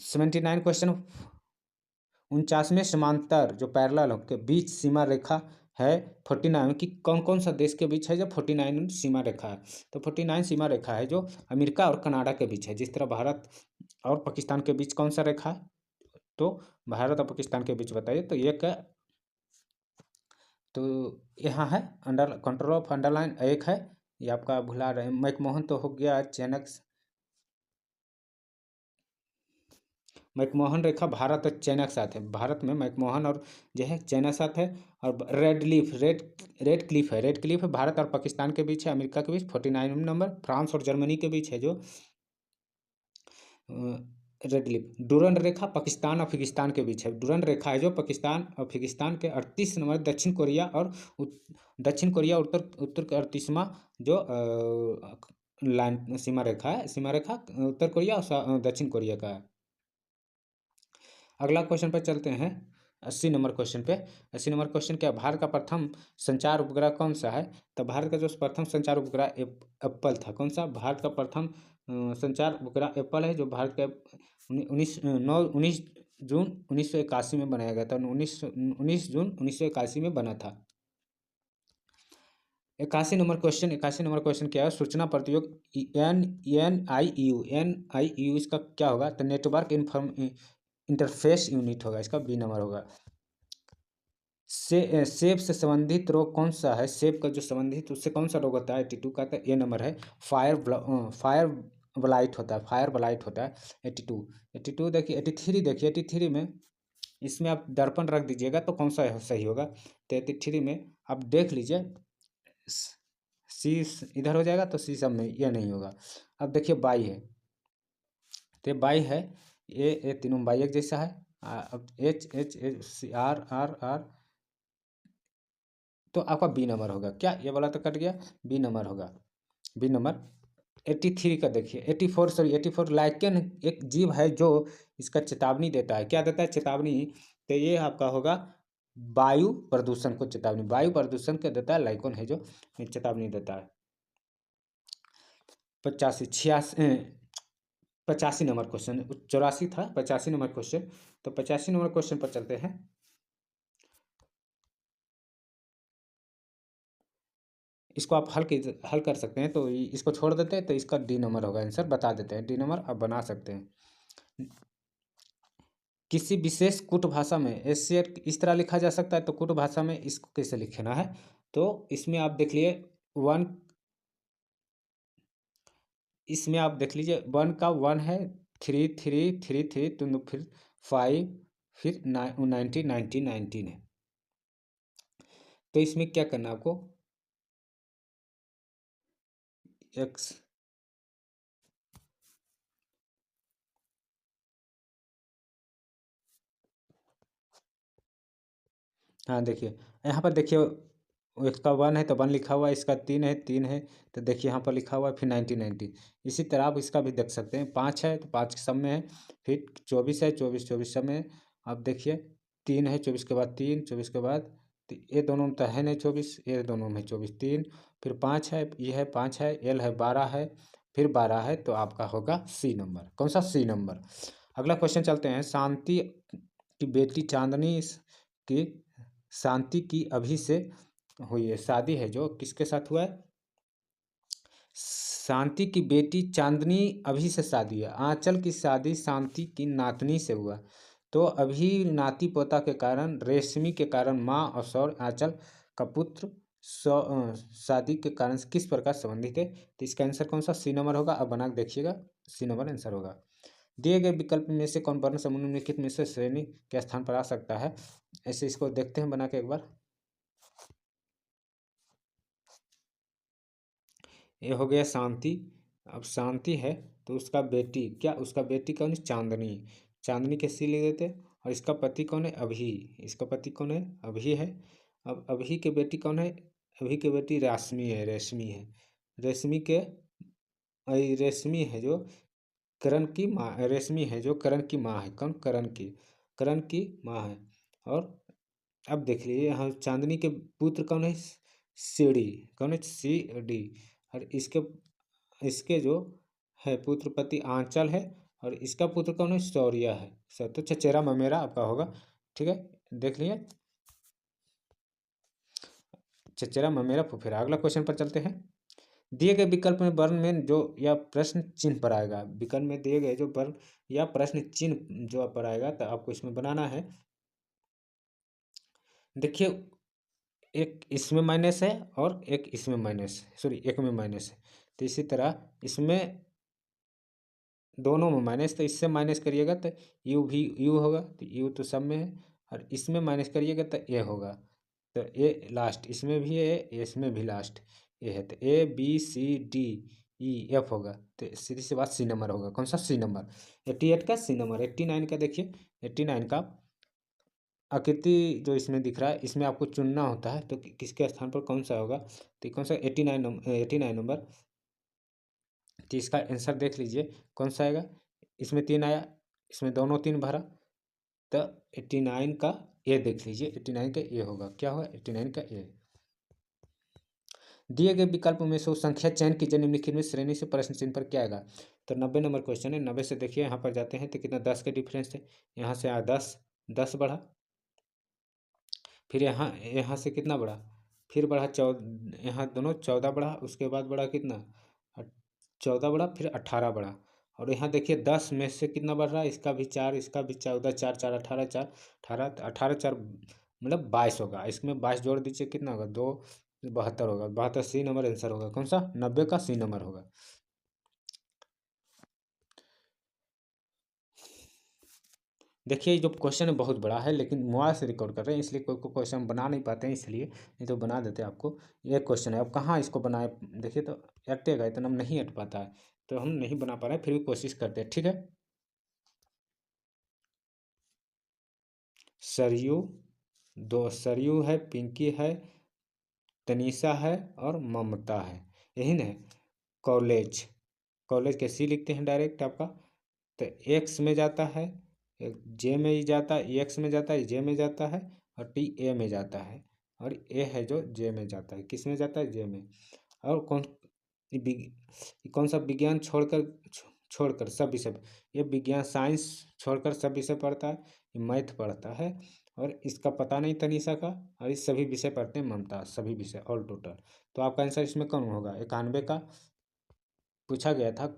S1: 79 क्वेश्चन, 49वें समांतर जो पैरेलल के बीच सीमा रेखा है 49 की, कौन कौन सा देश के बीच है जो 49 सीमा रेखा है, तो 49 सीमा रेखा है जो अमेरिका और कनाडा के बीच है। जिस तरह भारत और पाकिस्तान के बीच कौन सा रेखा है, तो भारत और पाकिस्तान के बीच बताइए, तो एक है, तो यहाँ है अंडर कंट्रोल ऑफ अंडरलाइन, एक है ये आपका भुला रहे मैकमोहन तो हो गया, मैकमोहन रेखा भारत और चाइना के साथ है, भारत में मैकमोहन और जो है चाइना के साथ है। और रेड क्लिफ है, रेड क्लिफ है भारत और पाकिस्तान के बीच है, अमेरिका के बीच। 49 नंबर फ्रांस और जर्मनी के बीच है जो रेड क्लिफ। डूरंड रेखा पाकिस्तान और अफगानिस्तान के बीच है, डूरंड रेखा है जो पाकिस्तान और अफगानिस्तान के। 38 नंबर दक्षिण कोरिया और दक्षिण कोरिया उत्तर उत्तर का 38वां जो लाइन सीमा रेखा है, सीमा रेखा उत्तर कोरिया और दक्षिण कोरिया का है। अगला क्वेश्चन पर चलते हैं, 80 नंबर क्वेश्चन पे। 80 नंबर क्वेश्चन क्या, भारत का प्रथम संचार उपग्रह कौन सा है, तो भारत का जो प्रथम संचार उपग्रह एप्पल था। कौन सा, भारत का प्रथम संचार उपग्रह एप्पल है, जो भारत का 19 जून 1981 में बनाया गया था, 19 जून 1981 में बना था। 81 नंबर क्वेश्चन, 81 नंबर क्वेश्चन क्या है, सूचना प्रतियोग NIU इसका क्या होगा, तो नेटवर्क इंटरफेस यूनिट होगा, इसका बी नंबर होगा। सेब से संबंधित रोग कौन सा है, सेब का जो संबंधित उससे कौन सा रोग होता है, 82 का, तो ए नंबर है फायर ब्लाइट होता है, फायर ब्लाइट होता है 82। 82 देखिए, 83 देखिए, 83 में इसमें आप दर्पण रख दीजिएगा तो कौन सा सही होगा। 33 में आप देख लीजिए, सी इधर हो जाएगा तो सी सब में यह नहीं होगा। अब देखिए बाई है, तो बाई है, ये तीनों बाई एक जैसा है। अब H H H C R R R, तो आपका बी नंबर होगा। क्या ये वाला तो कट गया, बी नंबर होगा। बी नंबर 83 का देखिए, 84 सॉरी 84 लाइकेन एक जीव है जो इसका चेतावनी देता है। क्या देता है? चेतावनी। तो ये आपका होगा वायु प्रदूषण को चेतावनी, वायु प्रदूषण के देता है लाइकोन है जो चेतावनी देता है। 85 नंबर क्वेश्चन, 84 था, 85 नंबर क्वेश्चन। तो 85 नंबर क्वेश्चन पर चलते हैं। इसको आप हल कर सकते हैं, तो इसको छोड़ देते हैं, तो इसका डी नंबर होगा। आंसर बता देते हैं, डी नंबर आप बना सकते हैं। किसी विशेष कुट भाषा में ऐसे इस तरह लिखा जा सकता है, तो कुट भाषा में इसको कैसे लिखना है? तो इसमें आप देख लिए वन, इसमें आप देख लीजिए वन का वन है, थ्री थ्री थ्री थ्री, तो फिर फाइव, फिर 19 है। तो इसमें क्या करना है आपको? एक्स, हाँ देखिए यहाँ पर देखिए, इसका वन है तो वन लिखा हुआ है, इसका तीन है तीन है, तो देखिए यहाँ पर लिखा हुआ है फिर 19। इसी तरह आप इसका भी देख सकते हैं, पाँच है तो पाँच के सब में है, फिर 24 है, 24 सब में है। आप देखिए तीन है, 24 के बाद तीन, 24 के बाद ये दोनों में तो है नहीं 24, ये दोनों में 24, तीन, फिर पाँच है, ये है पाँच है, एल है 12 है, फिर 12 है, तो आपका होगा सी नंबर। कौन सा? C number. अगला क्वेश्चन चलते हैं। शांति की बेटी चांदनी की, शांति की अभी से हुई है शादी है, जो किसके साथ हुआ है? शांति की बेटी चांदनी अभी से शादी है। आंचल की शादी शांति की नातनी से हुआ। तो अभी नाती पोता के कारण, रेशमी के कारण माँ और आंचल का पुत्र शादी के कारण किस प्रकार संबंधित है? तो इसका आंसर कौन सा? सी नंबर होगा। अब बना के देखिएगा, सी नंबर आंसर होगा। दिए गए विकल्प में से कौन वर्ण समूह निम्नलिखित में से श्रेणी के स्थान पर आ सकता है? ऐसे इसको देखते हैं बना के एक बार। ये हो गया शांति। अब शांति है तो उसका बेटी, क्या उसका बेटी कौन है? चांदनी। चांदनी के सी ले देते। और इसका पति कौन है? अभी। इसका पति कौन है? अभी है। अब अभी के बेटी कौन है? अभी के बेटी रश्मि है, रेशमी है। रेशमी के, रेशमी है जो करण की माँ, रेशमी है जो करण की माँ है। कौन? करण की, करण की माँ है। और अब देख लीजिए यहाँ चांदनी के पुत्र कौन है? सीढ़ी। कौन है? C D. और इसके इसके जो है पुत्र पति आंचल है, और इसका पुत्र कौन है? शौर्य है। सर तो चचेरा ममेरा आपका होगा। ठीक है, देख लिए चचेरा ममेरा फुफेरा। अगला क्वेश्चन पर चलते हैं। दिए गए विकल्प में वर्ण में जो या प्रश्न चिन्ह पर आएगा, विकल्प में दिए गए जो वर्ण या प्रश्न चिन्ह जो पर आएगा, तो आपको इसमें बनाना है। देखिए एक इसमें माइनस है और एक इसमें माइनस, सॉरी एक में माइनस है। तो इसी तरह इसमें दोनों में माइनस, तो इससे माइनस करिएगा तो यू भी यू होगा, तो यू तो सब में है। और इसमें माइनस करिएगा तो ए होगा। तो ए लास्ट इसमें भी है, इसमें भी लास्ट ए है, तो A B C D E F होगा। तो सीधी सी बात सी नंबर होगा। कौन सा? C number. 88 का सी नंबर। 89 का देखिए, 89 का आकृति जो इसमें दिख रहा है, इसमें आपको चुनना होता है, तो किसके स्थान पर कौन सा होगा? तो कौन सा? 89 नंबर। तो इसका आंसर देख लीजिए कौन सा आएगा। इसमें तीन आया, इसमें दोनों तीन भरा, तो 89 का ए देख लीजिए, 89 का ए होगा। क्या होगा? 89 का ए। दिए गए विकल्प में से संख्या चयन की निम्नलिखित में श्रेणी से प्रश्न चिन्ह पर क्या आएगा? तो 90 नंबर क्वेश्चन है। 90 से देखिए यहाँ पर जाते हैं तो कितना 10 का डिफरेंस है। यहाँ से आया 10, 10 बढ़ा, फिर यहाँ यहाँ से कितना बढ़ा, फिर बढ़ा 14, यहाँ दोनों 14 बढ़ा, उसके बाद बढ़ा कितना? 14 बढ़ा, फिर 18 बढ़ा। और यहाँ देखिए 10 में से कितना बढ़ रहा है? इसका भी 4, इसका भी 14, 4 4 18, 4 18, 18 4 मतलब 22 होगा। इसमें 22 जोड़ दीजिए कितना होगा? 2, 72 होगा। 72 सी नंबर आंसर होगा। कौन सा? 90 का सी नंबर होगा। देखिए जो क्वेश्चन है बहुत बड़ा है, लेकिन मोबाइल से रिकॉर्ड कर रहे हैं इसलिए कोई कोई क्वेश्चन बना नहीं पाते हैं, इसलिए नहीं तो बना देते आपको। ये क्वेश्चन है, अब कहाँ इसको बनाए, देखिए तो अटेगा, इतना नहीं अट पाता है, तो हम नहीं बना पा रहे हैं, फिर भी कोशिश करते हैं, ठीक है। सरयू, दो सरयू है, पिंकी है, तनीषा है और ममता है, यही ना है। कॉलेज, कॉलेज कैसे लिखते हैं डायरेक्ट आपका, तो एक्स में जाता है, जे में ही जाता है, एक्स में जाता है, जे में जाता है, और टी ए में जाता है, और ए है जो जे में जाता है, किस में जाता है, जे में। और कौन सा विज्ञान छोड़कर, छोड़कर सब विषय, ये विज्ञान साइंस छोड़कर सब विषय पढ़ता है, ये मैथ पढ़ता है, और इसका पता नहीं तनीषा का, और इस सभी विषय पढ़ते हैं ममता, सभी विषय ऑल टोटल। तो आपका आंसर इसमें कौन होगा, 91 का पूछा गया था।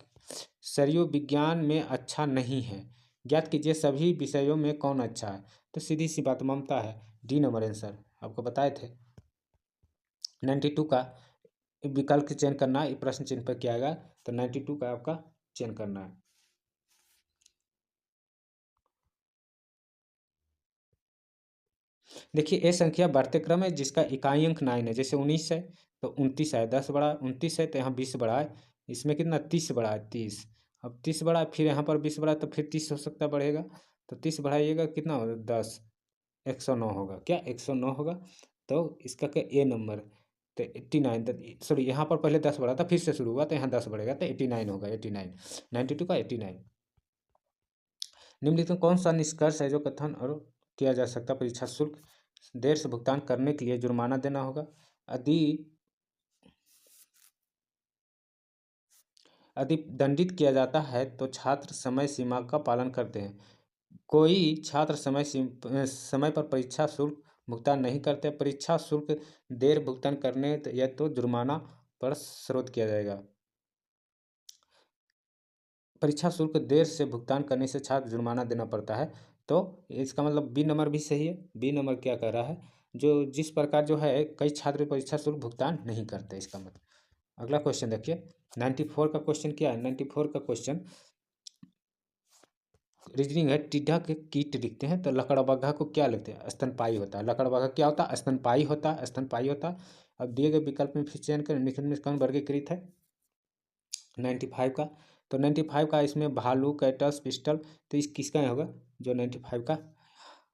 S1: सरयू विज्ञान में अच्छा नहीं है, ज्ञात कीजिए सभी विषयों में कौन अच्छा है। तो सीधी सी बात ममता है, डी नंबर आंसर आपको बताए थे। 92 का विकल्प चयन करना है, प्रश्न चिन्ह पर क्या आएगा, तो 92 का आपका चयन करना है। देखिए ये संख्या बढ़ते क्रम है जिसका इकाई अंक 9 है, जैसे 19 है तो 29 है, 10 बढ़ा 29 है तो यहाँ 20 बढ़ा है, इसमें कितना 30 बढ़ा है, 30। अब 30 बढ़ा है, फिर यहाँ पर 20 बढ़ा है, तो फिर 30 हो सकता है बढ़ेगा, तो 30 बढ़ाइएगा कितना होगा, 10, 109 होगा, क्या 109 होगा। तो इसका क्या ए नंबर, तो 89, सॉरी यहाँ पर पहले 10 बढ़ा था, फिर से शुरू हुआ तो यहाँ 10 बढ़ेगा, तो 89 होगा, 89, 92 का 89। निम्नलिखित में कौन सा निष्कर्ष है जो कथन और किया जा सकता, परीक्षा शुल्क देर से भुगतान करने के लिए जुर्माना देना होगा। यदि यदि दंडित किया जाता है तो छात्र समय सीमा का पालन करते हैं, कोई छात्र समय पर परीक्षा शुल्क भुगतान नहीं करते, परीक्षा शुल्क देर भुगतान करने या तो जुर्माना पर स्रोत किया जाएगा। परीक्षा शुल्क देर से भुगतान करने से छात्र जुर्माना देना पड़ता है, तो इसका मतलब बी नंबर भी सही है। बी नंबर क्या कह रहा है, जो जिस प्रकार जो है कई छात्र परीक्षा शुल्क भुगतान नहीं करते, इसका मतलब। अगला क्वेश्चन देखिए, 94 का क्वेश्चन क्या है, 94 का क्वेश्चन रीजनिंग है। टिड्ढा के कीट लिखते हैं तो लकड़बग्घा को क्या लिखते हैं, स्तनपायी होता है। लकड़बग्घा क्या होता है, स्तनपायी होता है, स्तनपायी होता है। अब दिए गए विकल्प में फिर चयन करें, निम्नलिखित में कौन वर्गीकृत है, 95 का। तो 95 का इसमें भालू, कैटस, पिस्टल, तो इस किसका होगा, जो 95 का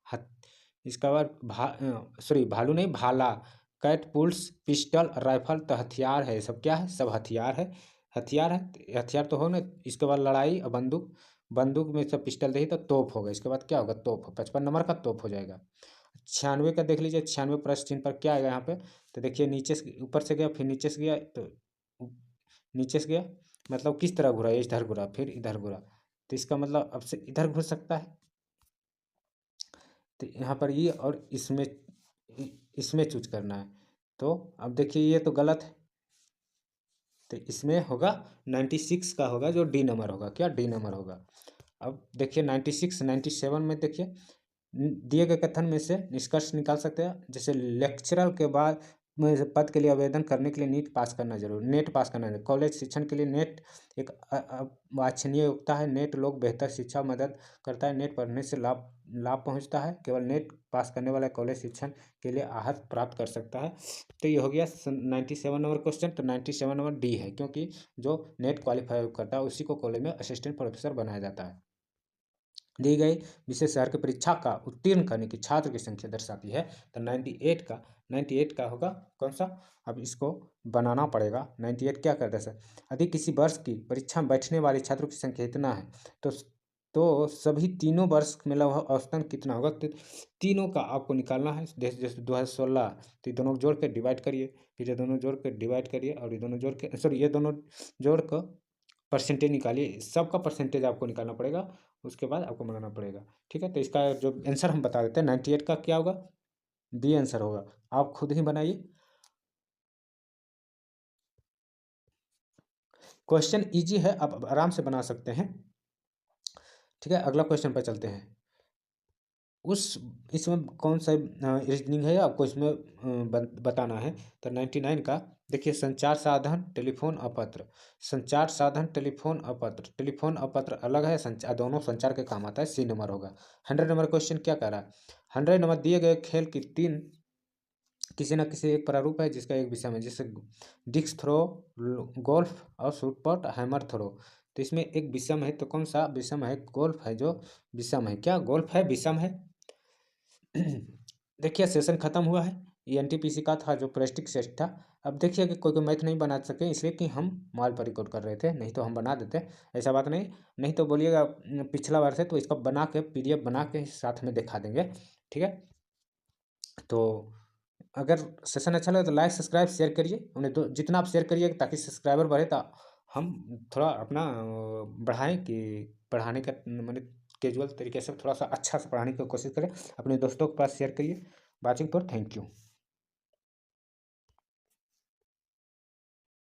S1: हथ, इसका बाद सॉरी भालू नहीं, भाला, कैट, पुल्स, पिस्टल, राइफल, तो हथियार है, सब क्या है, सब हथियार है। हथियार है, हथियार तो हो ना, इसके बाद लड़ाई और बंदूक, बंदूक में सब पिस्टल रही तो तोप होगा, इसके बाद क्या होगा, तोप, 55 नंबर का तोप हो जाएगा। 96 का देख लीजिए, 96 प्रश्न चिन्ह पर क्या आएगा यहाँ पे, तो देखिए नीचे से ऊपर से गया, फिर नीचे से गया, तो नीचे से गया, मतलब किस तरह घुरा, इधर घुरा फिर इधर घुरा, तो इसका मतलब अब से इधर घुर सकता है, तो यहाँ पर ये और इसमें इसमें चूज करना है। तो अब देखिए ये तो गलत है, तो इसमें होगा 96 का होगा, जो डी नंबर होगा, क्या डी नंबर होगा। अब देखिए 96 97 में देखिए दिए गए कथन में से निष्कर्ष निकाल सकते हैं, जैसे लेक्चरर के बाद में से पद के लिए आवेदन करने के लिए नीट पास करना जरूरी, नेट पास करना जरूरी। कॉलेज शिक्षण के लिए नेट एक वांछनीय योग्यता है, नेट लोग बेहतर शिक्षा मदद करता है, नेट पढ़ने से लाभ लाभ पहुंचता है, केवल नेट पास करने वाला कॉलेज शिक्षण के लिए आहत प्राप्त कर सकता है। तो ये हो गया 97 नंबर क्वेश्चन, तो 97 नंबर डी है, क्योंकि जो नेट क्वालिफाई करता है उसी को कॉलेज में असिस्टेंट प्रोफेसर बनाया जाता है। दी गई विशेष शहर की परीक्षा का उत्तीर्ण करने की छात्र की संख्या दर्शाती है, तो 98 का होगा कौन सा। अब इसको बनाना पड़ेगा, 98 क्या करता है सर, यदि किसी वर्ष की परीक्षा में बैठने वाले छात्रों की संख्या इतना है, तो सभी तीनों वर्ष में लगभग औसतन कितना होगा, तो तीनों का आपको निकालना है, जैसे जैसे 2016, तो ये दोनों को जोड़ के डिवाइड करिए, फिर ये दोनों जोड़ के डिवाइड करिए, और ये दोनों जोड़ के, सॉरी ये दोनों जोड़ कर परसेंटेज निकालिए, सबका परसेंटेज आपको निकालना पड़ेगा, उसके बाद आपको बनाना पड़ेगा, ठीक है। तो इसका जो आंसर हम बता देते हैं, 98 का क्या होगा, बी आंसर होगा, आप खुद ही बनाइए। क्वेश्चन इजी है, आप आराम से बना सकते हैं, ठीक है। अगला क्वेश्चन पर चलते हैं। उस इसमें कौन सा रीजनिंग है आपको इसमें बताना है। तो 99 का देखिए, संचार साधन टेलीफोन अपत्र, संचार साधन टेलीफोन अपत्र, टेलीफोन अपत्र अलग है, संचार दोनों संचार के काम आता है, सी नंबर होगा। 100 नंबर क्वेश्चन क्या कह रहा है, 100 नंबर दिए गए खेल की तीन किसी न किसी एक प्रारूप है जिसका एक विषम है, जैसे डिस्क थ्रो, गोल्फ और शूट पट, हैमर थ्रो। तो इसमें एक विषम है, तो कौन सा विषम है, गोल्फ है जो विषम है, क्या गोल्फ है विषम है। देखिए सेशन खत्म हुआ है, ये एनटीपीसी का था जो प्रेस्टिक सेट था। अब देखिए कि कोई कोई मैथ नहीं बना सके इसलिए कि हम मोबाइल पर रिकॉर्ड कर रहे थे, नहीं तो हम बना देते, ऐसा बात नहीं। नहीं तो बोलिएगा पिछला बार से, तो इसका बना के पीडीएफ बना के साथ में दिखा देंगे, ठीक है। तो अगर सेशन अच्छा लगे तो लाइक सब्सक्राइब शेयर करिए, उन्हें तो जितना आप शेयर करिए ताकि सब्सक्राइबर बढ़े, तो हम थोड़ा अपना बढ़ाएं कि पढ़ाने का मैंने कैजुअल तरीके से थोड़ा सा अच्छा से पढ़ाने की कोशिश करें। अपने दोस्तों के पास शेयर करिए। Watching for thank you.